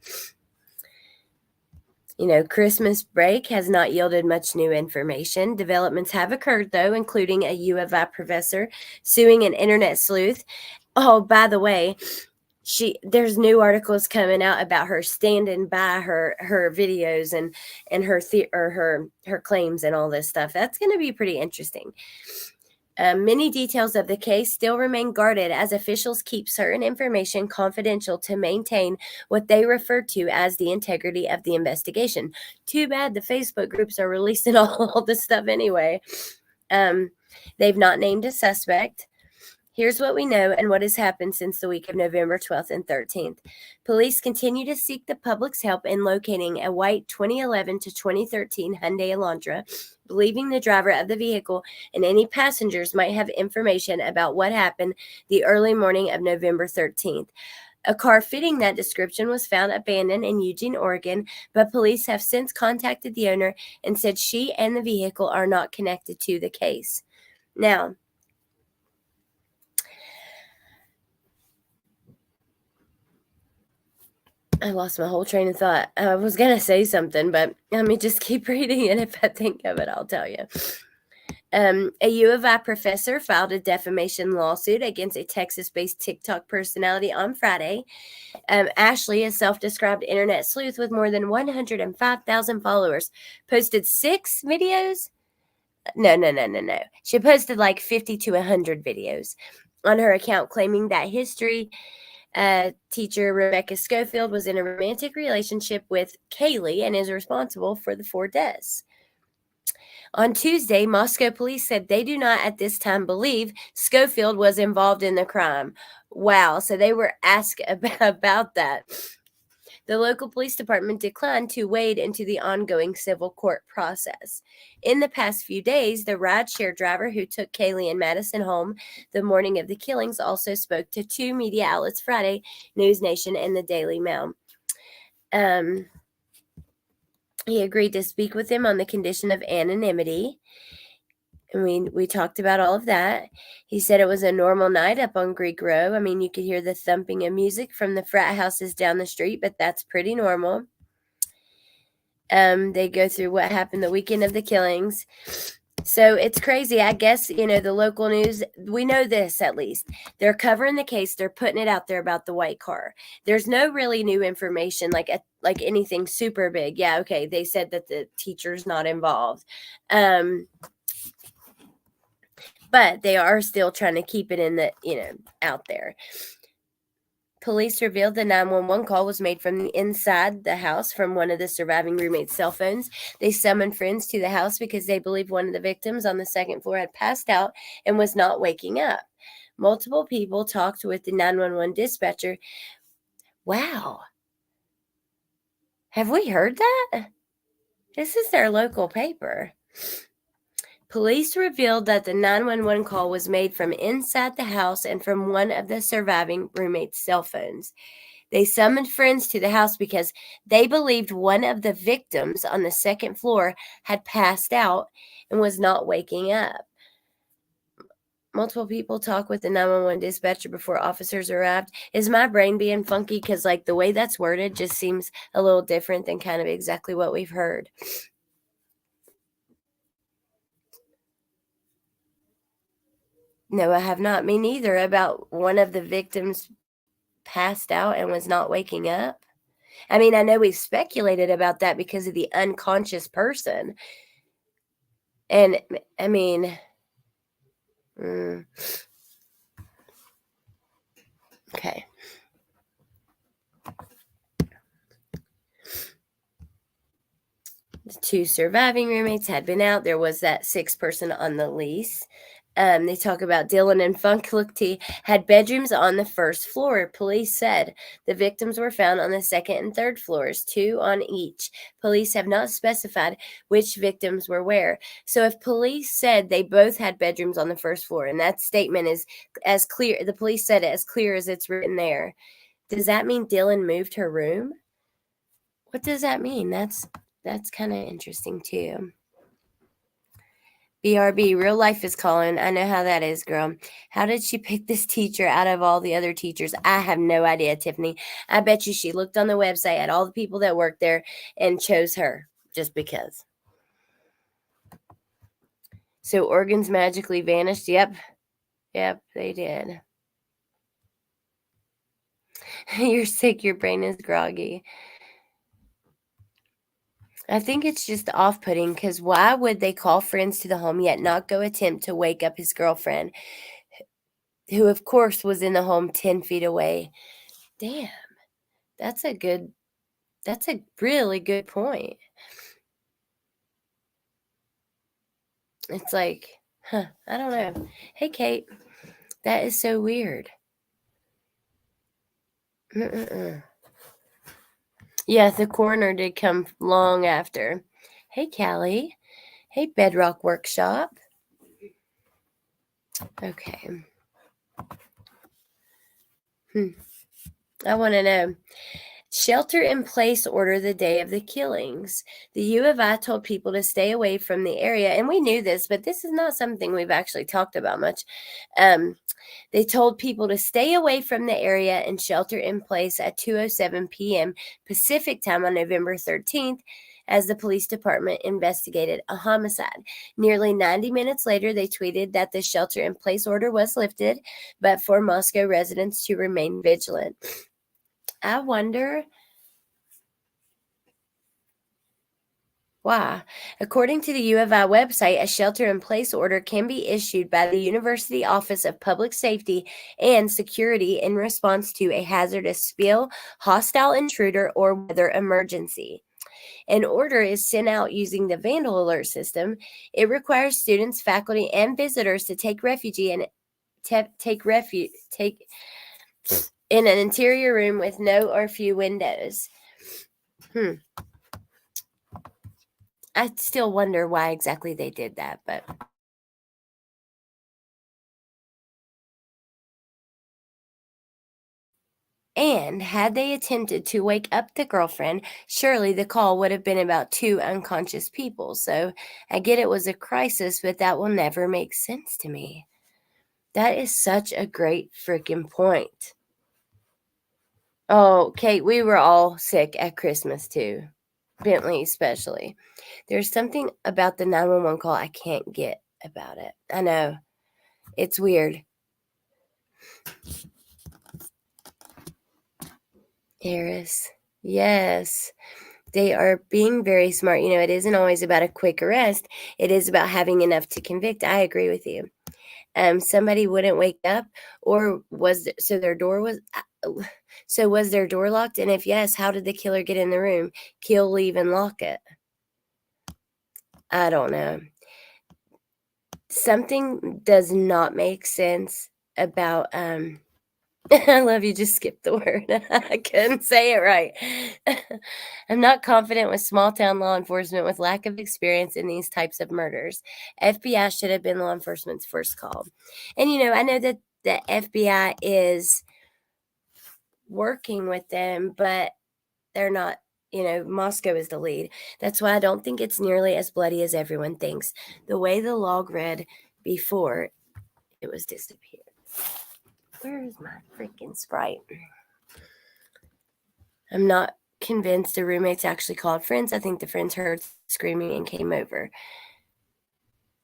Christmas break has not yielded much new information. Developments have occurred, though, including a U of I professor suing an internet sleuth. Oh, by the way, there's new articles coming out about her standing by her videos and her claims and all this stuff. That's going to be pretty interesting. Many details of the case still remain guarded as officials keep certain information confidential to maintain what they refer to as the integrity of the investigation. Too bad the Facebook groups are releasing all this stuff anyway. They've not named a suspect. Here's what we know and what has happened since the week of November 12th and 13th. Police continue to seek the public's help in locating a white 2011 to 2013 Hyundai Elantra, believing the driver of the vehicle and any passengers might have information about what happened the early morning of November 13th. A car fitting that description was found abandoned in Eugene, Oregon, but police have since contacted the owner and said she and the vehicle are not connected to the case. Now, I lost my whole train of thought. I was going to say something, but let me just keep reading, and if I think of it, I'll tell you. A U of I professor filed a defamation lawsuit against a Texas-based TikTok personality on Friday. Ashley, a self-described internet sleuth with more than 105,000 followers, posted 6 videos. No. She posted like 50 to 100 videos on her account claiming that history teacher Rebecca Schofield was in a romantic relationship with Kaylee and is responsible for the 4 deaths. On Tuesday, Moscow police said they do not at this time believe Schofield was involved in the crime. Wow. So they were asked about that. The local police department declined to wade into the ongoing civil court process. In the past few days, the rideshare driver who took Kaylee and Madison home the morning of the killings also spoke to two media outlets Friday, News Nation and the Daily Mail. He agreed to speak with them on the condition of anonymity. I mean, we talked about all of that. He said it was a normal night up on Greek Row. I mean, you could hear the thumping of music from the frat houses down the street, but that's pretty normal. They go through what happened the weekend of the killings. So it's crazy. I guess, the local news, we know this at least. They're covering the case. They're putting it out there about the white car. There's no really new information, like anything super big. Yeah, okay. They said that the teacher's not involved. But they are still trying to keep it in the, out there. Police revealed the 911 call was made from inside the house from one of the surviving roommates' cell phones. They summoned friends to the house because they believed one of the victims on the second floor had passed out and was not waking up. Multiple people talked with the 911 dispatcher. Wow. Have we heard that? This is their local paper. Police revealed that the 911 call was made from inside the house and from one of the surviving roommates' cell phones. They summoned friends to the house because they believed one of the victims on the second floor had passed out and was not waking up. Multiple people talk with the 911 dispatcher before officers arrived. Is my brain being funky? Because the way that's worded just seems a little different than kind of exactly what we've heard. No, I have not. Me neither. About one of the victims passed out and was not waking up. I mean, I know we've speculated about that because of the unconscious person. And, I mean, okay. The two surviving roommates had been out. There was that sixth person on the lease. They talk about Dylan and Funklukty had bedrooms on the first floor. Police said the victims were found on the second and third floors, 2 on each. Police have not specified which victims were where. So if police said they both had bedrooms on the first floor, and that statement is as clear, the police said it as clear as it's written there, does that mean Dylan moved her room? What does that mean? That's kind of interesting too. BRB, real life is calling. I know how that is, girl. How did she pick this teacher out of all the other teachers? I have no idea, Tiffany. I bet you she looked on the website at all the people that worked there and chose her just because. So organs magically vanished. Yep, they did. You're sick. Your brain is groggy. I think it's just off-putting because why would they call friends to the home yet not go attempt to wake up his girlfriend, who of course was in the home 10 feet away? Damn, that's a really good point. It's like, I don't know. Hey, Kate, that is so weird. Yeah, the coroner did come long after. Hey, Callie. Hey, Bedrock Workshop. Okay. I want to know. Shelter in place order the day of the killings. The U of I told people to stay away from the area, and we knew this, but this is not something we've actually talked about much. They told people to stay away from the area and shelter in place at 2:07 p.m. Pacific time on November 13th as the police department investigated a homicide. Nearly 90 minutes later, they tweeted that the shelter in place order was lifted, but for Moscow residents to remain vigilant. I wonder why. According to the U of I website, a shelter-in-place order can be issued by the University Office of Public Safety and Security in response to a hazardous spill, hostile intruder, or weather emergency. An order is sent out using the Vandal Alert system. It requires students, faculty, and visitors to take refuge in an interior room with no or few windows. I still wonder why exactly they did that, but and had they attempted to wake up the girlfriend, surely the call would have been about 2 unconscious people. So I get it was a crisis, but that will never make sense to me. That is such a great freaking point. Oh, Kate, we were all sick at Christmas too. Bentley especially. There's something about the 911 call I can't get about it. I know. It's weird. Eris. Yes. They are being very smart. You know, it isn't always about a quick arrest. It is about having enough to convict. I agree with you. Somebody wouldn't wake up, or was their door was was their door locked? And if yes, how did the killer get in the room? Kill, leave, and lock it. I don't know. Something does not make sense about I love you just skipped the word. I couldn't say it right. I'm not confident with small town law enforcement with lack of experience in these types of murders. FBI should have been law enforcement's first call. And you know, I know that the FBI is working with them, but they're not, you know, Moscow is the lead. That's why I don't think it's nearly as bloody as everyone thinks. The way the log read before, it was disappeared. Where is my freaking Sprite? I'm not convinced the roommates actually called friends. I think the friends heard screaming and came over.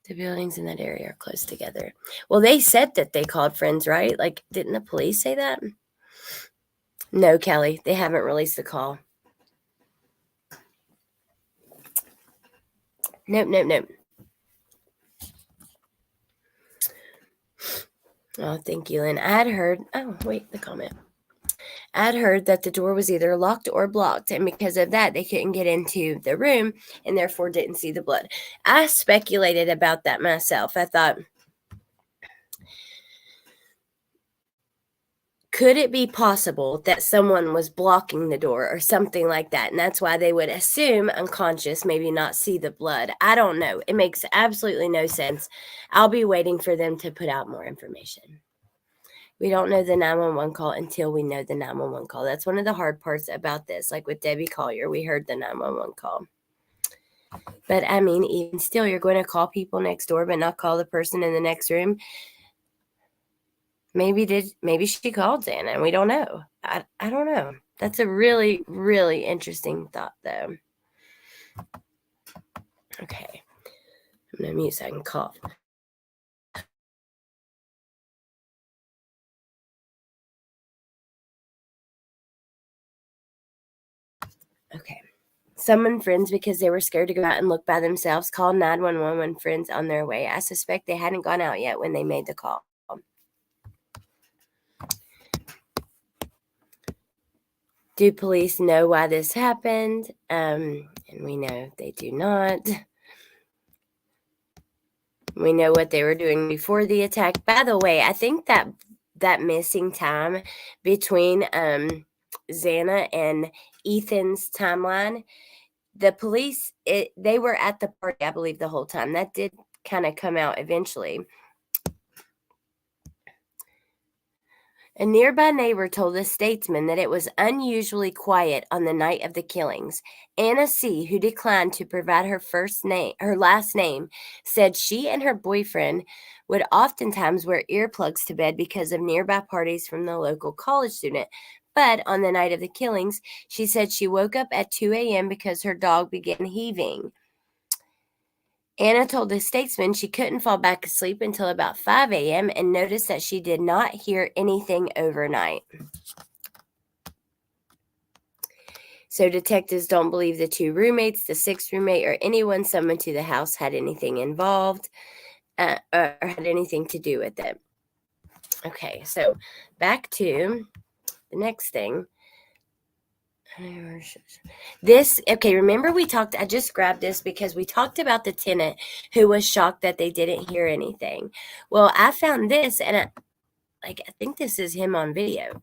The buildings in that area are close together. Well, they said that they called friends, right? Like, didn't the police say that? No, Kelly, they haven't released the call. Nope. Oh, thank you, Lynn. The comment. I'd heard that the door was either locked or blocked, and because of that, they couldn't get into the room and therefore didn't see the blood. I speculated about that myself. I thought, could it be possible that someone was blocking the door or something like that? And that's why they would assume unconscious, maybe not see the blood. I don't know. It makes absolutely no sense. I'll be waiting for them to put out more information. We don't know the 911 call until we know the 911 call. That's one of the hard parts about this. Like with Debbie Collier, we heard the 911 call. But I mean, even still, you're going to call people next door, but not call the person in the next room. Maybe she called Xana and we don't know. I don't know. That's a really, really interesting thought, though. Okay. I'm going to mute so I can cough. Okay. Summoned friends because they were scared to go out and look by themselves. Called 911 when friends on their way. I suspect they hadn't gone out yet when they made the call. Do police know why this happened? And we know they do not. We know what they were doing before the attack. By the way, I think that missing time between Xana and Ethan's timeline, the police, they were at the party, I believe, the whole time. That did kind of come out eventually. A nearby neighbor told the Statesman that it was unusually quiet on the night of the killings. Anna C., who declined to provide her last name, said she and her boyfriend would oftentimes wear earplugs to bed because of nearby parties from the local college student. But on the night of the killings, she said she woke up at 2 a.m. because her dog began heaving. Anna told the Statesman she couldn't fall back asleep until about 5 a.m. and noticed that she did not hear anything overnight. So detectives don't believe the 2 roommates, the 6th roommate, or anyone summoned to the house had anything involved or had anything to do with it. Okay, so back to the next thing. Remember I just grabbed this because we talked about the tenant who was shocked that they didn't hear anything. Well, I found this and I think this is him on video.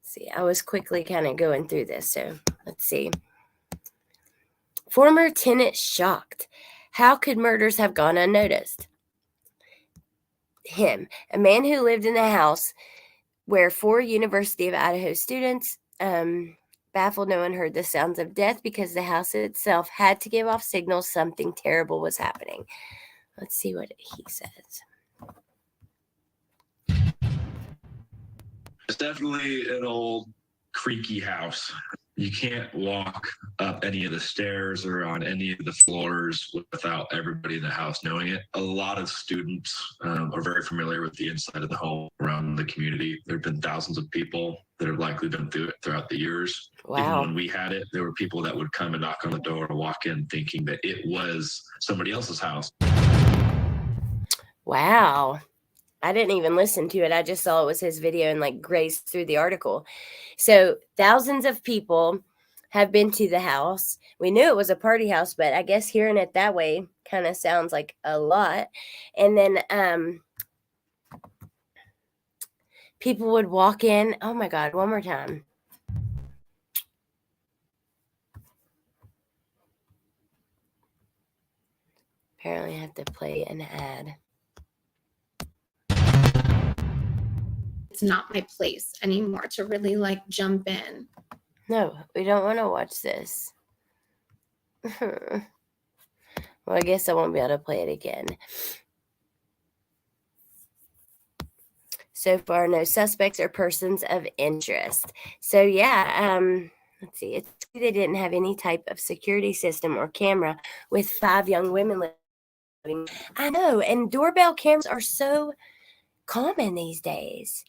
See, I was quickly kind of going through this, so let's see. Former tenant shocked. How could murders have gone unnoticed? Him, a man who lived in the house where 4 University of Idaho students baffled no one heard the sounds of death because the house itself had to give off signals something terrible was happening. Let's see what he says. It's definitely an old creaky house. You can't walk up any of the stairs or on any of the floors without everybody in the house knowing it. A lot of students are very familiar with the inside of the home around the community. There have been thousands of people that have likely been through it throughout the years. Wow. Even when we had it, there were people that would come and knock on the door and walk in thinking that it was somebody else's house. Wow. I didn't even listen to it. I just saw it was his video and like grazed through the article. So thousands of people have been to the house. We knew it was a party house, but I guess hearing it that way kind of sounds like a lot. And then people would walk in. Oh my God, one more time. Apparently I have to play an ad. It's not my place anymore to really like jump in. No, we don't want to watch this. Well, I guess I won't be able to play it again. So far, no suspects or persons of interest. So yeah, let's see. It's they didn't have any type of security system or camera with 5 young women living. I know, and doorbell cameras are so common these days.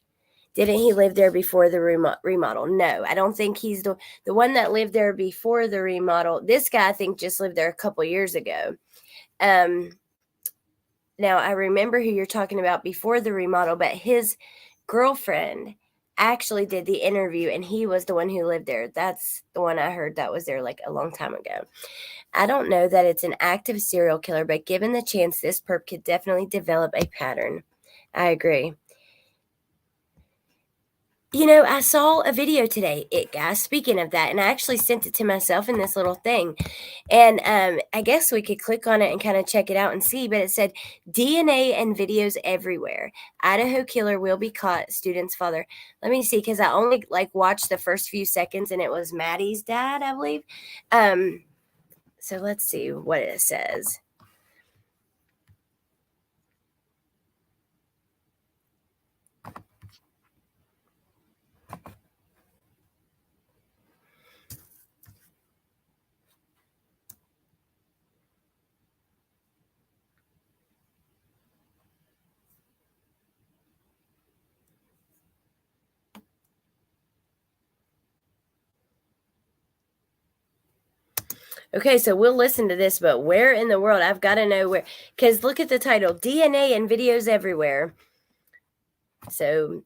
Didn't he live there before the remodel? No, I don't think he's the one that lived there before the remodel. This guy, I think, just lived there a couple years ago. Now, I remember who you're talking about before the remodel, but his girlfriend actually did the interview, and he was the one who lived there. That's the one I heard that was there like a long time ago. I don't know that it's an active serial killer, but given the chance, this perp could definitely develop a pattern. I agree. You know, I saw a video today, guys, speaking of that, and I actually sent it to myself in this little thing. And I guess we could click on it and kind of check it out and see, but it said DNA and videos everywhere. Idaho killer will be caught, student's father. Let me see, because I only like watched the first few seconds and it was Maddie's dad, I believe. So let's see what it says. Okay, so we'll listen to this, but where in the world? I've got to know where, because look at the title, DNA and videos everywhere. So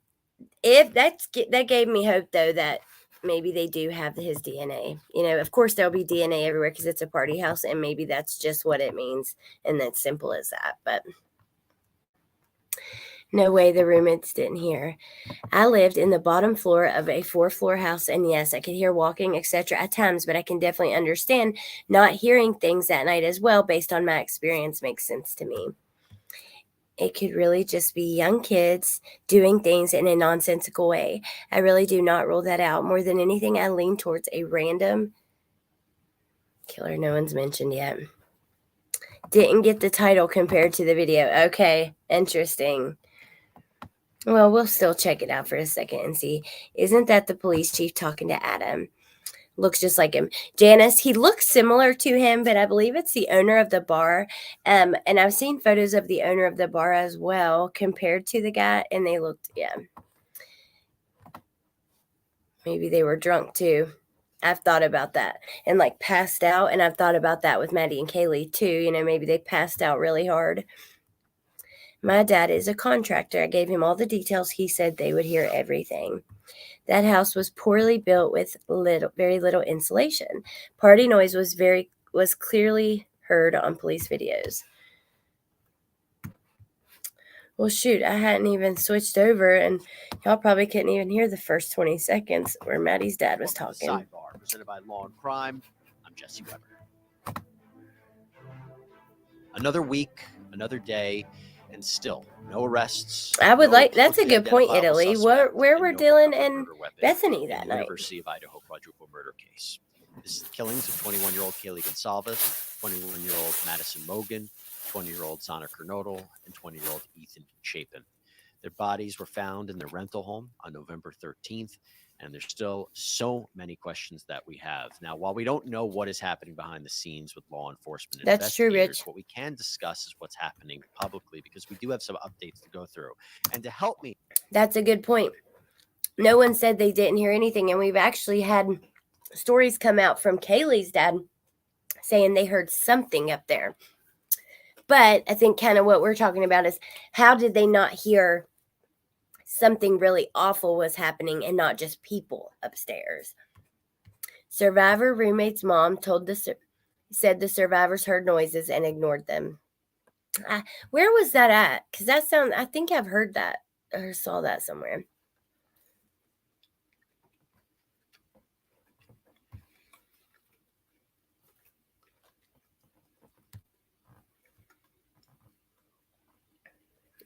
if that gave me hope, though, that maybe they do have his DNA. You know, of course, there'll be DNA everywhere because it's a party house, and maybe that's just what it means, and that's simple as that. But no way the roommates didn't hear. I lived in the bottom floor of a 4-floor house, and yes, I could hear walking, etc. at times, but I can definitely understand not hearing things that night as well based on my experience. Makes sense to me. It could really just be young kids doing things in a nonsensical way. I really do not rule that out. More than anything, I lean towards a random killer no one's mentioned yet. Didn't get the title compared to the video. Okay, interesting. Well, we'll still check it out for a second and see. Isn't that the police chief talking to Adam? Looks just like him. Janice, he looks similar to him, but I believe it's the owner of the bar. And I've seen photos of the owner of the bar as well compared to the guy, and they looked, yeah. Maybe they were drunk too. I've thought about that. And like passed out, and I've thought about that with Maddie and Kaylee too. You know, maybe they passed out really hard. My dad is a contractor. I gave him all the details. He said they would hear everything. That house was poorly built with very little insulation. Party noise was clearly heard on police videos. Well, shoot, I hadn't even switched over, and y'all probably couldn't even hear the first 20 seconds where Maddie's dad was Welcome to talking. Sidebar, presented by Law and Crime. I'm Jesse Weber. Another week, another day, and still no arrests. I would no like, that's a clearly good point, identifiable Italy. suspect, Where and were no Dylan recovered and murder weapon Bethany in that the night? University of Idaho quadruple murder case. This is the killings of 21-year-old Kaylee Gonsalves, 21-year-old Madison Mogan, 20-year-old Zana Kernodle, and 20-year-old Ethan Chapin. Their bodies were found in their rental home on November 13th, and there's still so many questions that we have. Now, while we don't know what is happening behind the scenes with law enforcement and That's true, investigators, Rich. what we can discuss is what's happening publicly, because we do have some updates to go through. And to help me, That's a good point. No one said they didn't hear anything, and we've actually had stories come out from Kaylee's dad saying they heard something up there. But I think kind of what we're talking about is, how did they not hear something really awful was happening and not just people upstairs? Survivor roommate's mom said the survivors heard noises and ignored them. Where was that at? Because I think I've heard that or saw that somewhere.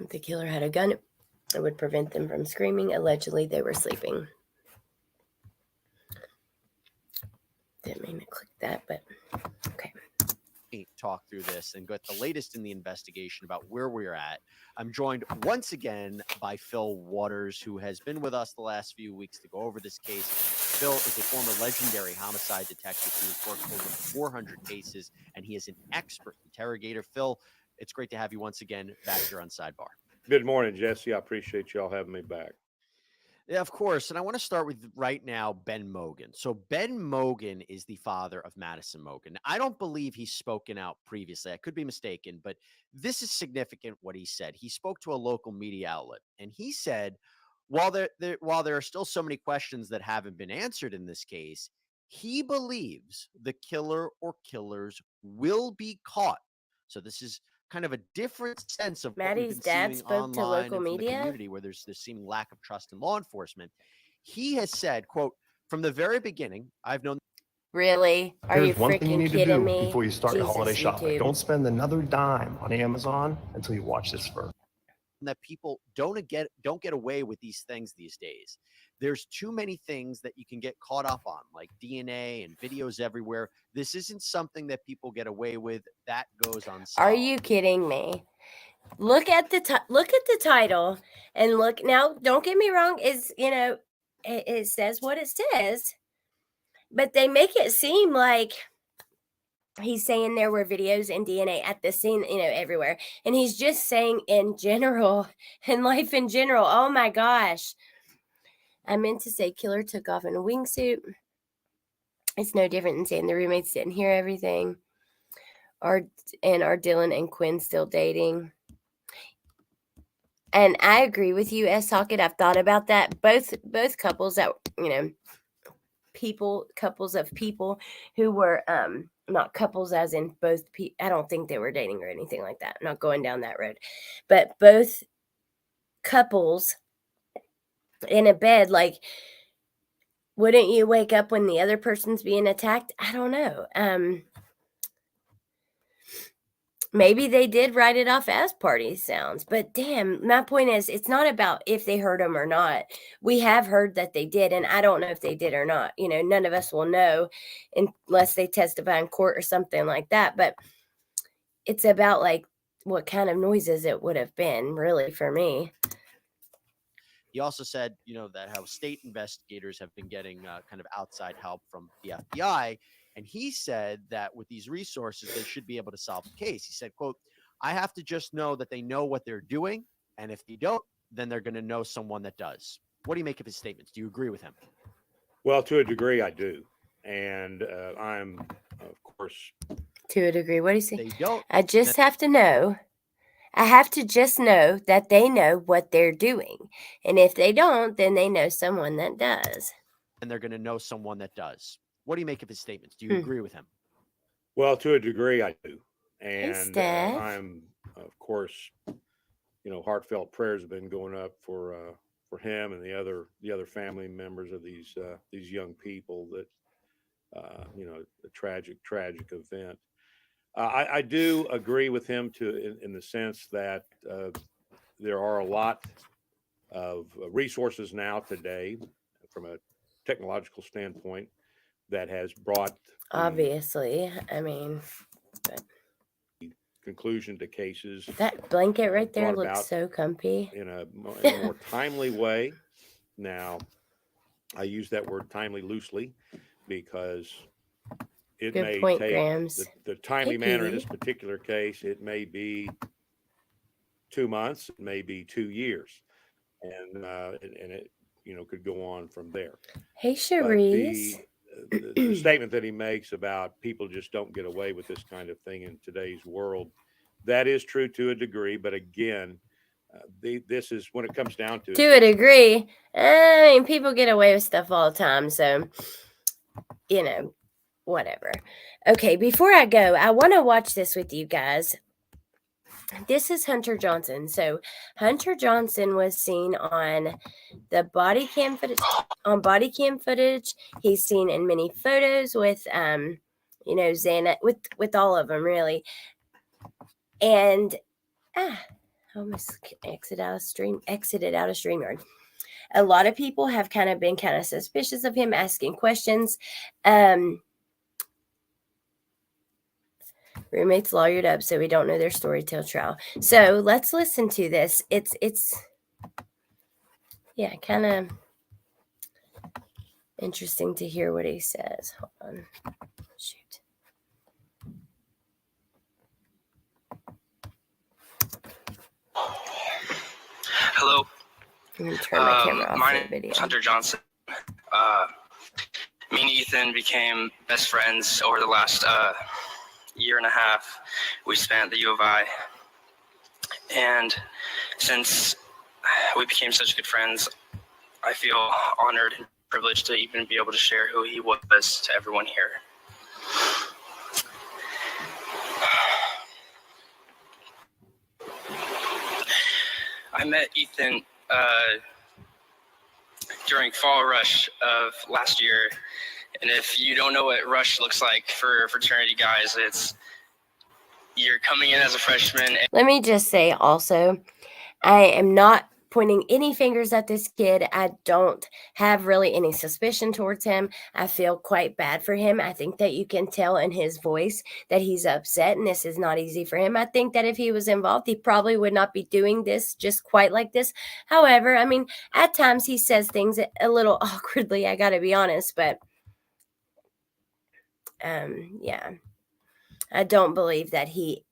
If the killer had a gun, it would prevent them from screaming. Allegedly, they were sleeping. Didn't mean to click that, but okay. talk through this and get the latest in the investigation about where we're at. I'm joined once again by Phil Waters, who has been with us the last few weeks to go over this case. Phil is a former legendary homicide detective who has worked over 400 cases, and he is an expert interrogator. Phil, it's great to have you once again back here on Sidebar. Good morning, Jesse. I appreciate y'all having me back. Yeah, of course. And I want to start with right now, Ben Mogan. So Ben Mogan is the father of Madison Mogan. I don't believe he's spoken out previously. I could be mistaken, but this is significant what he said. He spoke to a local media outlet, and he said, while there are still so many questions that haven't been answered in this case, he believes the killer or killers will be caught. So this is kind of a different sense of what we've Maddie's been dad seeing spoke to online local and from the media. community, where there's this seeming lack of trust in law enforcement. He has said, quote, "From the very beginning, I've known." Really? Are you Here's one thing you freaking need to kidding do me? before you start your Jesus, holiday shopping. YouTube. Don't spend another dime on Amazon until you watch this first. That people don't get away with these things these days. There's too many things that you can get caught up on, like DNA and videos everywhere. This isn't something that people get away with. That goes unsolved. Are you kidding me? Look at the title and look now. Don't get me wrong. It says what it says, but they make it seem like he's saying there were videos and DNA at the scene, everywhere, and he's just saying in general, in life in general. Oh my gosh! I meant to say killer took off in a wingsuit. It's no different than saying the roommates didn't hear everything. Are Dylan and Quinn still dating? And I agree with you, S. Socket. I've thought about that. Both couples that, couples of people who were not couples as in both I don't think they were dating or anything like that. I'm not going down that road. But both couples in a bed, like, wouldn't you wake up when the other person's being attacked? I don't know. Maybe they did write it off as party sounds, but damn, my point is, it's not about if they heard them or not. We have heard that they did, and I don't know if they did or not. None of us will know unless they testify in court or something like that. But it's about, like, what kind of noises it would have been, really, for me. He also said, that how state investigators have been getting kind of outside help from the FBI. And he said that with these resources, they should be able to solve the case. He said, quote, "I have to just know that they know what they're doing. And if they don't, then they're going to know someone that does." What do you make of his statements? Do you agree with him? Well, to a degree, I do. And I'm, of course. To a degree. What do you say? They don't. I just have to know. I have to just know that they know what they're doing. And if they don't, then they know someone that does. And they're going to know someone that does. What do you make of his statements? Do you agree with him? Well, to a degree, I do. And Steph. I'm, of course, heartfelt prayers have been going up for him and the other family members of these young people that a tragic event. I do agree with him in the sense that there are a lot of resources now today from a technological standpoint that has brought Obviously, I mean, conclusion to cases. that blanket right there brought looks about so comfy. in a more timely way. Now, I use that word timely loosely because it Good may point, take Grams. the timely Hey, manner in Petey. this particular case. It may be 2 months, it may be 2 years, and it could go on from there. Hey, But Cherise. the statement that he makes about people just don't get away with this kind of thing in today's world, that is true to a degree. But again, this is when it comes down to To a degree. I mean, people get away with stuff all the time, so, whatever. Okay, before I go, I want to watch this with you guys. This is Hunter Johnson. So, Hunter Johnson was seen on the body cam footage. On body cam footage, he's seen in many photos with, Xana, with all of them really. And I almost exited out of StreamYard. A lot of people have kind of suspicious of him, asking questions. Roommates lawyered up, so we don't know their story till trial. So let's listen to this. It's kind of interesting to hear what he says. Hold on. Shoot. Hello. I'm going to turn my camera off My for the name video. is Hunter Johnson. Me and Ethan became best friends over the last year and a half. We spent at the U of I. And since we became such good friends, I feel honored and privileged to even be able to share who he was to everyone here. I met Ethan during Fall Rush of last year. And if you don't know what Rush looks like for fraternity guys, you're coming in as a freshman. Let me just say also, I am not pointing any fingers at this kid. I don't have really any suspicion towards him. I feel quite bad for him. I think that you can tell in his voice that he's upset, and this is not easy for him. I think that if he was involved, he probably would not be doing this just quite like this. However, I mean, at times he says things a little awkwardly, I gotta be honest, but yeah, I don't believe that he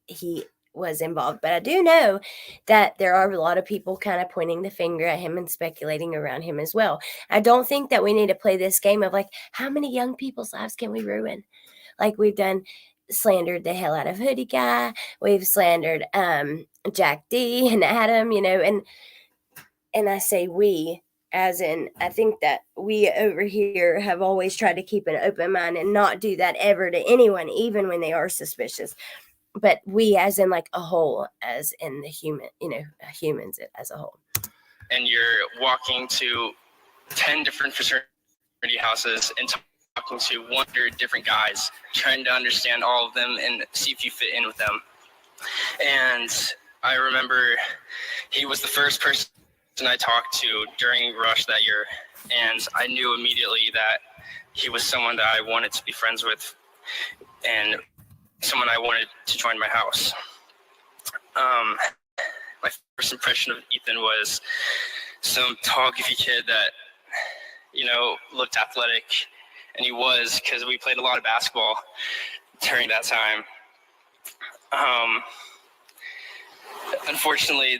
was involved, but I do know that there are a lot of people kind of pointing the finger at him and speculating around him as well. I don't think that we need to play this game of like, how many young people's lives can we ruin? Like we've done, slandered the hell out of Hoodie Guy. We've slandered Jack D and Adam, and I say we, as in, I think that we over here have always tried to keep an open mind and not do that ever to anyone, even when they are suspicious. But we, as in like a whole, as in the human, humans as a whole. And you're walking to 10 different fraternity houses and talking to 100 different guys, trying to understand all of them and see if you fit in with them. And I remember he was the first person I talked to during Rush that year. And I knew immediately that he was someone that I wanted to be friends with and someone I wanted to join my house. My first impression of Ethan was some tall, goofy kid that, looked athletic, and he was, because we played a lot of basketball during that time. Unfortunately,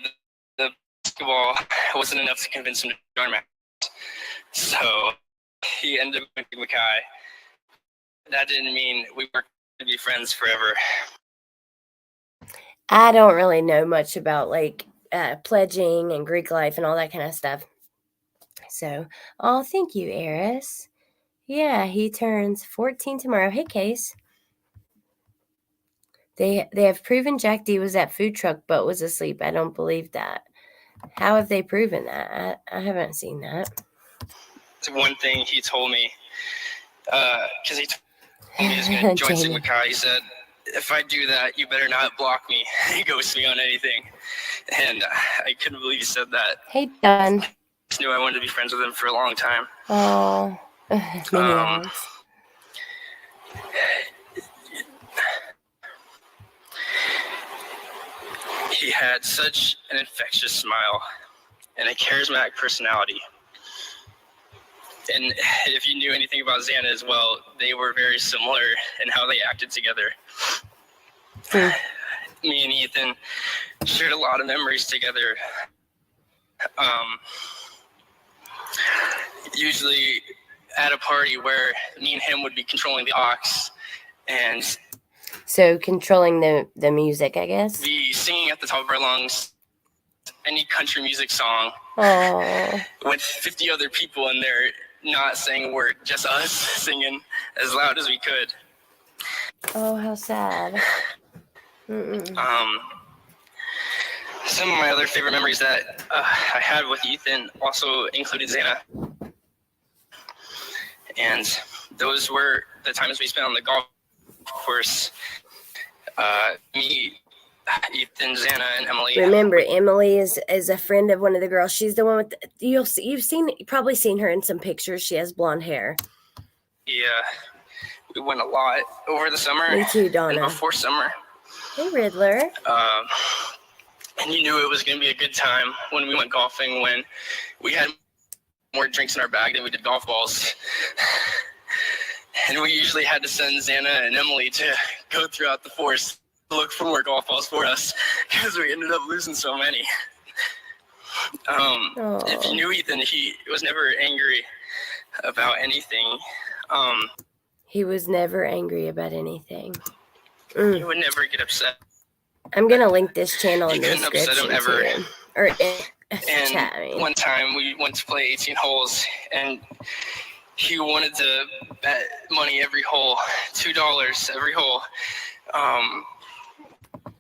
the basketball wasn't enough to convince him to join my house, so he ended up with Mackay. That didn't mean we weren't to be friends forever. I don't really know much about like pledging and Greek life and all that kind of stuff. So, thank you, Eris. Yeah, he turns 14 tomorrow. Hey, Case. They have proven Jack D was at food truck but was asleep. I don't believe that. How have they proven that? I haven't seen that. It's one thing he told me, because he told me he was going to join Sigma Chi. He said, if I do that, you better not block me. He ghosts me on anything. And I couldn't believe he said that. Hey, Don. I just knew I wanted to be friends with him for a long time. Oh, mini Alex. He had such an infectious smile and a charismatic personality. And if you knew anything about Xana as well, they were very similar in how they acted together. Me and Ethan shared a lot of memories together. Usually at a party where me and him would be controlling the aux and So controlling the music, I guess. be singing at the top of our lungs any country music song with 50 other people in there not saying a word, just us singing as loud as we could. Oh, how sad. Some of my other favorite memories that I had with Ethan also included Xana. And those were the times we spent on the golf course. Me, Ethan, Xana, and Emily. Remember, Emily is a friend of one of the girls. She's the one with you've probably seen her in some pictures. She has blonde hair. Yeah, we went a lot over the summer. Me too, Donna. And before summer. Hey, Riddler. And you knew it was going to be a good time when we went golfing, when we had more drinks in our bag than we did golf balls. And we usually had to send Xana and Emily to go throughout the forest to look for more golf balls for us because we ended up losing so many. If you knew Ethan, he was never angry about anything. He was never angry about anything. He would never get upset. I'm gonna link this channel in the You couldn't upset description him ever. too. Or And chat, I mean. one time we went to play 18 holes, and he wanted to bet money every hole, $2 every hole.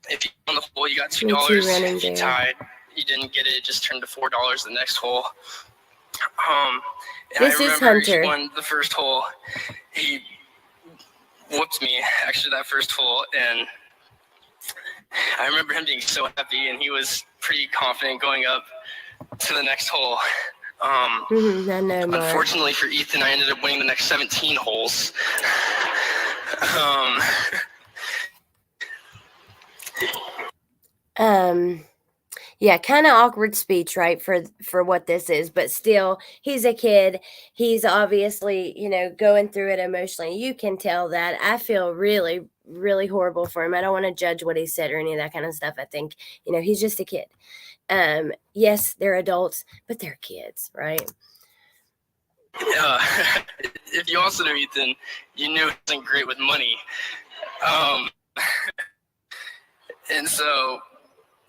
If you won the hole, you got $2. If you tied, you didn't get it. It just turned to $4 the next hole. And This I is remember Hunter. he won the first hole. He whooped me actually that first hole, and I remember him being so happy, and he was pretty confident going up to the next hole. I know, Mark. Unfortunately for Ethan, I ended up winning the next 17 holes. Yeah, kind of awkward speech, right, for what this is, but still, he's a kid. He's obviously, going through it emotionally. You can tell that. I feel really, really horrible for him. I don't want to judge what he said or any of that kind of stuff. I think, he's just a kid. Yes, they're adults, but they're kids, right? If you also know Ethan, you knew he wasn't great with money. And so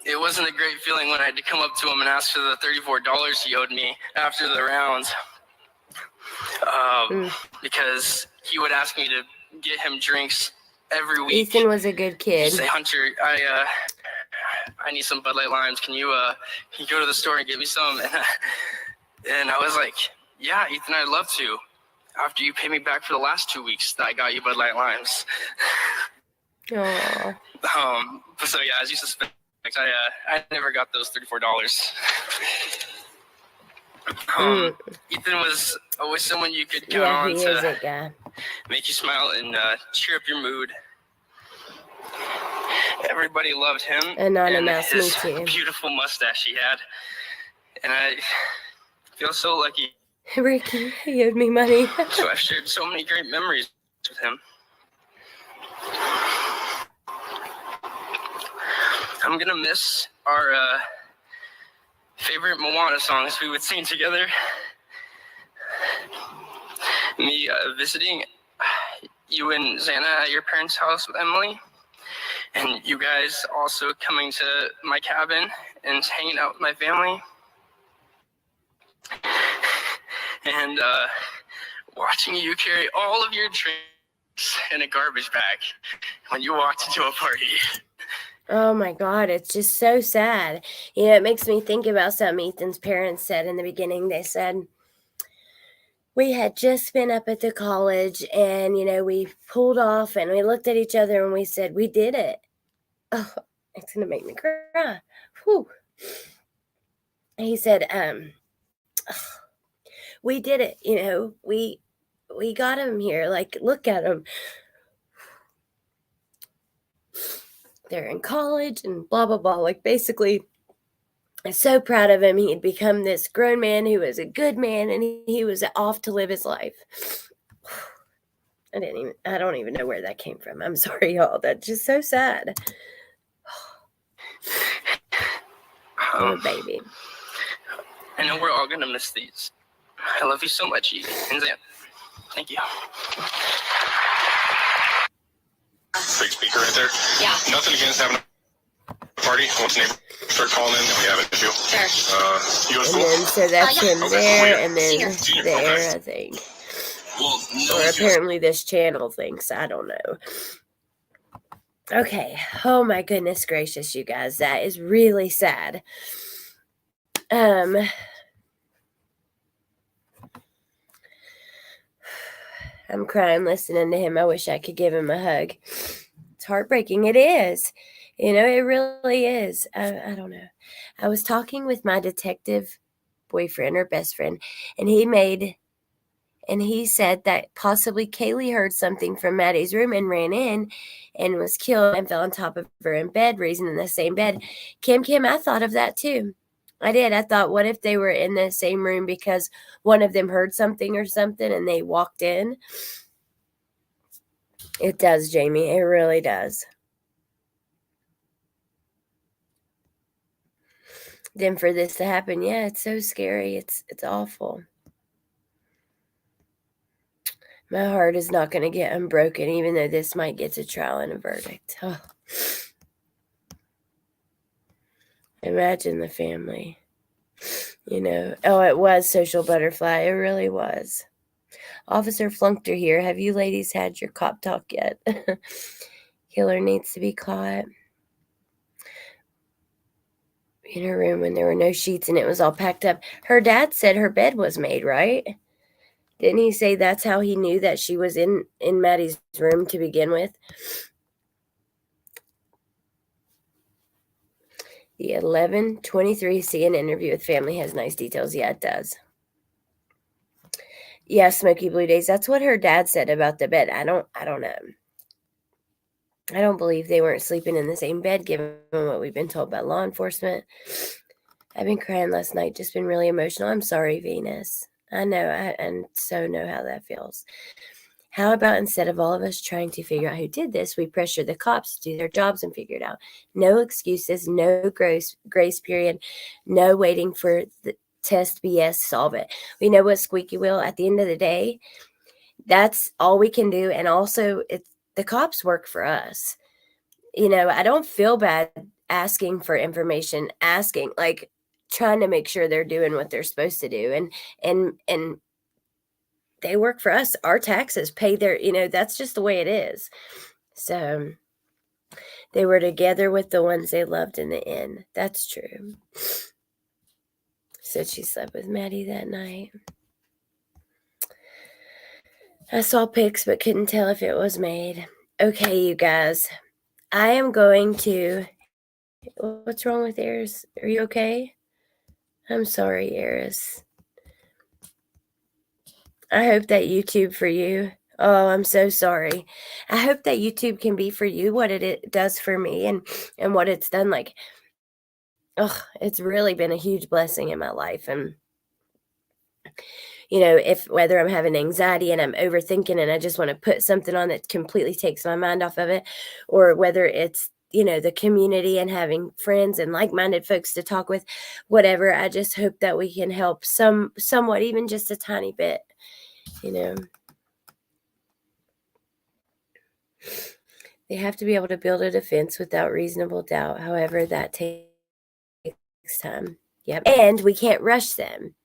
it wasn't a great feeling when I had to come up to him and ask for the $34 he owed me after the round. Because he would ask me to get him drinks every week. Ethan was a good kid. He'd say, Hunter, I need some Bud Light Limes. Can you go to the store and get me some? And I was like, yeah, Ethan, I'd love to. After you pay me back for the last 2 weeks that I got you Bud Light Limes. Aww. So yeah, as you suspect, I never got those $34. Ethan was always someone you could count on to make you smile and cheer up your mood. Everybody loved him. Anonymous, and his me too. Beautiful mustache he had, and I feel so lucky. Ricky, he owed me money. So I've shared so many great memories with him. I'm gonna miss our favorite Moana songs we would sing together. Me visiting you and Xana at your parents' house with Emily, and you guys also coming to my cabin and hanging out with my family, and watching you carry all of your drinks in a garbage bag when you walked into a party. Oh my God, it's just so sad. It makes me think about something Ethan's parents said in the beginning. They said, we had just been up at the college and, we pulled off and we looked at each other and we said, we did it. Oh, it's going to make me cry. Whew. He said, we did it. We got him here. Like, look at him. They're in college and blah, blah, blah. Like, basically, I'm so proud of him. He'd become this grown man who was a good man, and he was off to live his life. I don't even know where that came from. I'm sorry, y'all. That's just so sad. I'm a baby. I know we're all gonna miss these. I love you so much, Edie and Zan. Thank you. Big speaker right there. Yeah. Nothing against having a party. Once neighbors start calling in, then we have an issue. Sure. You at school? And then, so that's him Okay. there, and then Senior. there, Okay. I think. Well, no, Or apparently this channel thinks. I don't know. Okay. Oh my goodness gracious, you guys. That is really sad. I'm crying listening to him. I wish I could give him a hug. It's heartbreaking. It is. It really is. I don't know. I was talking with my detective boyfriend or best friend, and he said that possibly Kaylee heard something from Maddie's room and ran in and was killed and fell on top of her in bed, raising in the same bed. Kim, I thought of that too. I did. I thought, what if they were in the same room because one of them heard something or something and they walked in? It does, Jamie. It really does. Then for this to happen, yeah, it's so scary. It's awful. My heart is not going to get unbroken, even though this might get to trial and a verdict. Oh. Imagine the family. Oh, it was Social Butterfly. It really was. Officer Flunkter here. Have you ladies had your cop talk yet? Killer needs to be caught. In her room when there were no sheets and it was all packed up. Her dad said her bed was made, right? Didn't he say that's how he knew that she was in Maddie's room to begin with? The 11:23 CNN interview with family has nice details. Yeah, it does. Yeah, Smoky Blue Days. That's what her dad said about the bed. I don't know. I don't believe they weren't sleeping in the same bed, given what we've been told by law enforcement. I've been crying last night, just been really emotional. I'm sorry, Venus. I know, and so know how that feels. How about instead of all of us trying to figure out who did this, we pressure the cops to do their jobs and figure it out. No excuses, no grace period, no waiting for the test BS, solve it. We know what squeaky wheel at the end of the day. That's all we can do. And also, the cops work for us. I don't feel bad asking for information, trying to make sure they're doing what they're supposed to do. And they work for us. Our taxes pay their, that's just the way it is. So they were together with the ones they loved in the end. That's true. Said she slept with Maddie that night. I saw pics but couldn't tell if it was made. Okay, you guys. I am going to... What's wrong with Eris? Are you okay? I'm sorry, Eris. I hope that YouTube for you. Oh, I'm so sorry. I hope that YouTube can be for you what it does for me and what it's done. It's really been a huge blessing in my life. And, whether I'm having anxiety and I'm overthinking and I just want to put something on that completely takes my mind off of it, or whether it's, the community and having friends and like-minded folks to talk with, whatever, I just hope that we can help somewhat, even just a tiny bit. They have to be able to build a defense without reasonable doubt. However, that takes time. Yep. And we can't rush them.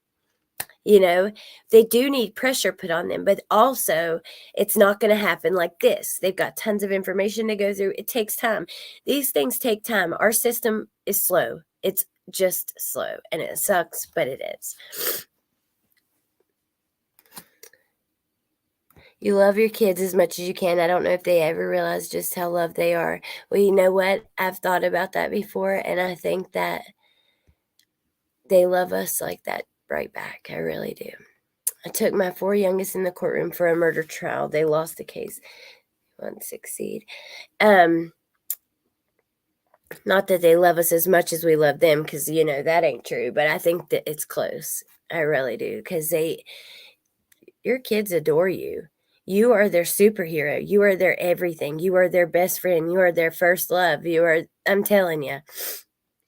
You know, they do need pressure put on them, but also it's not going to happen like this. They've got tons of information to go through. It takes time. These things take time. Our system is slow. It's just slow, and it sucks, but it is. You love your kids as much as you can. I don't know if they ever realize just how loved they are. Well, you know what? I've thought about that before, and I think that they love us like that right back. I really do. I took my 4 youngest in the courtroom for a murder trial. They lost the case. Won't succeed. Not that they love us as much as we love them, because, you know, that ain't true. But I think that it's close. I really do, because your kids adore you. You are their superhero. You are their everything. You are their best friend. You are their first love. I'm telling you.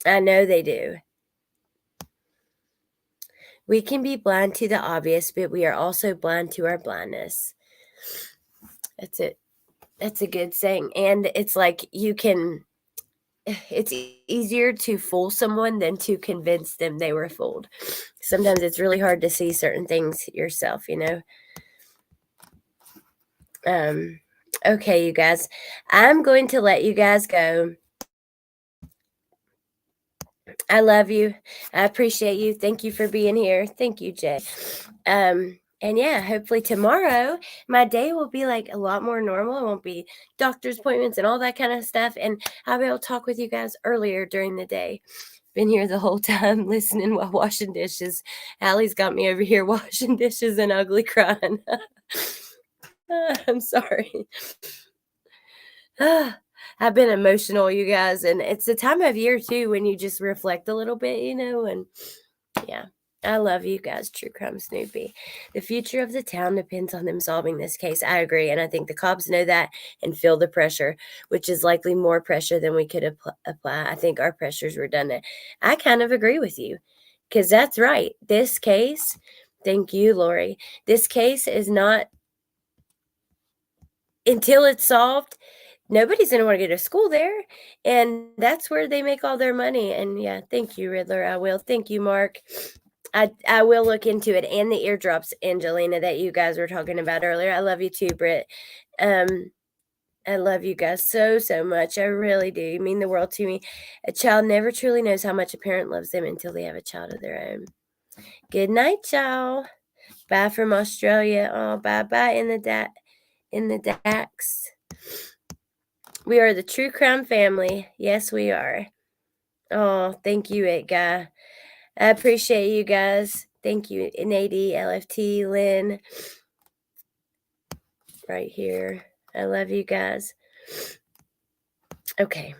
I know they do. We can be blind to the obvious, but we are also blind to our blindness. That's it. That's a good saying. And it's like it's easier to fool someone than to convince them they were fooled. Sometimes it's really hard to see certain things yourself, you know. Okay, you guys, I'm going to let you guys go. I love you. I appreciate you. Thank you for being here. Thank you, Jay. And yeah, hopefully tomorrow my day will be like a lot more normal. It won't be doctor's appointments and all that kind of stuff. And I'll be able to talk with you guys earlier during the day. Been here the whole time listening while washing dishes. Allie's got me over here washing dishes and ugly crying. I'm sorry. I've been emotional, you guys, and it's the time of year too when you just reflect a little bit, you know. And yeah, I love you guys, True Crime Snoopy. The future of the town depends on them solving this case. I agree, and I think the cops know that and feel the pressure, which is likely more pressure than we could apply. I think our pressure's redundant. I kind of agree with you, because that's right. This case, thank you, Lori. This case is not, until it's solved, nobody's going to want to go to school there. And that's where they make all their money. And yeah, thank you, Riddler. I will. Thank you, Mark. I will look into it. And the eardrops, Angelina, that you guys were talking about earlier. I love you too, Britt. I love you guys so, so much. I really do. You mean the world to me. A child never truly knows how much a parent loves them until they have a child of their own. Good night, y'all. Bye from Australia. Oh, bye-bye in the DAX. We are the True Crime family. Yes, we are. Oh, thank you, It Guy. I appreciate you guys. Thank you, Nady, LFT, Lynn. Right here. I love you guys. Okay.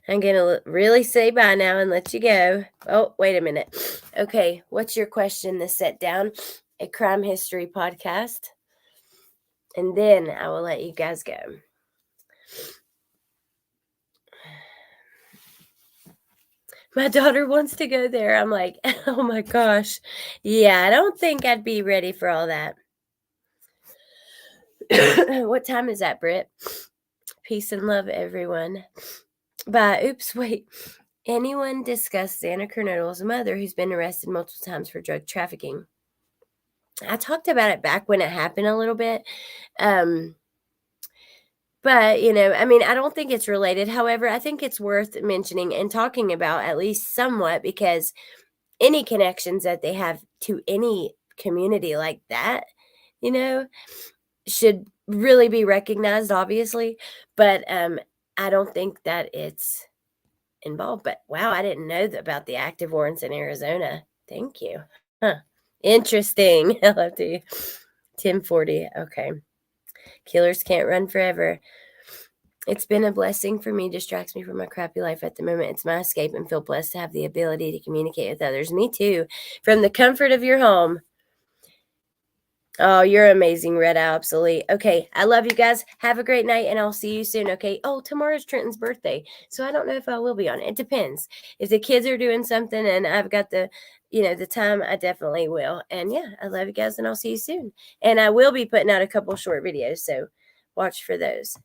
I'm going to really say bye now and let you go. Oh, wait a minute. Okay, what's your question to set down? A crime history podcast. And then I will let you guys go. My daughter wants to go there. I'm like, oh my gosh. Yeah, I don't think I'd be ready for all that. What time is that, Britt? Peace and love, everyone. Bye. Oops, wait. Anyone discuss Xana Kernodle's mother, who's been arrested multiple times for drug trafficking? I talked about it back when it happened a little bit. But, you know, I mean, I don't think it's related. However, I think it's worth mentioning and talking about at least somewhat, because any connections that they have to any community like that, you know, should really be recognized, obviously. But I don't think that it's involved. But wow, I didn't know about the active warrants in Arizona. Thank you. Huh. Interesting. LFT 1040. Okay. Killers can't run forever. It's been a blessing for me, distracts me from my crappy life at the moment. It's my escape, and feel blessed to have the ability to communicate with others. Me too. From the comfort of your home. Oh, you're amazing, Red Eye Obsolete. Okay, I love you guys. Have a great night, and I'll see you soon, okay? Oh, tomorrow's Trenton's birthday, so I don't know if I will be on it. It depends. If the kids are doing something and I've got the time, I definitely will. And yeah, I love you guys, and I'll see you soon. And I will be putting out a couple short videos, so watch for those.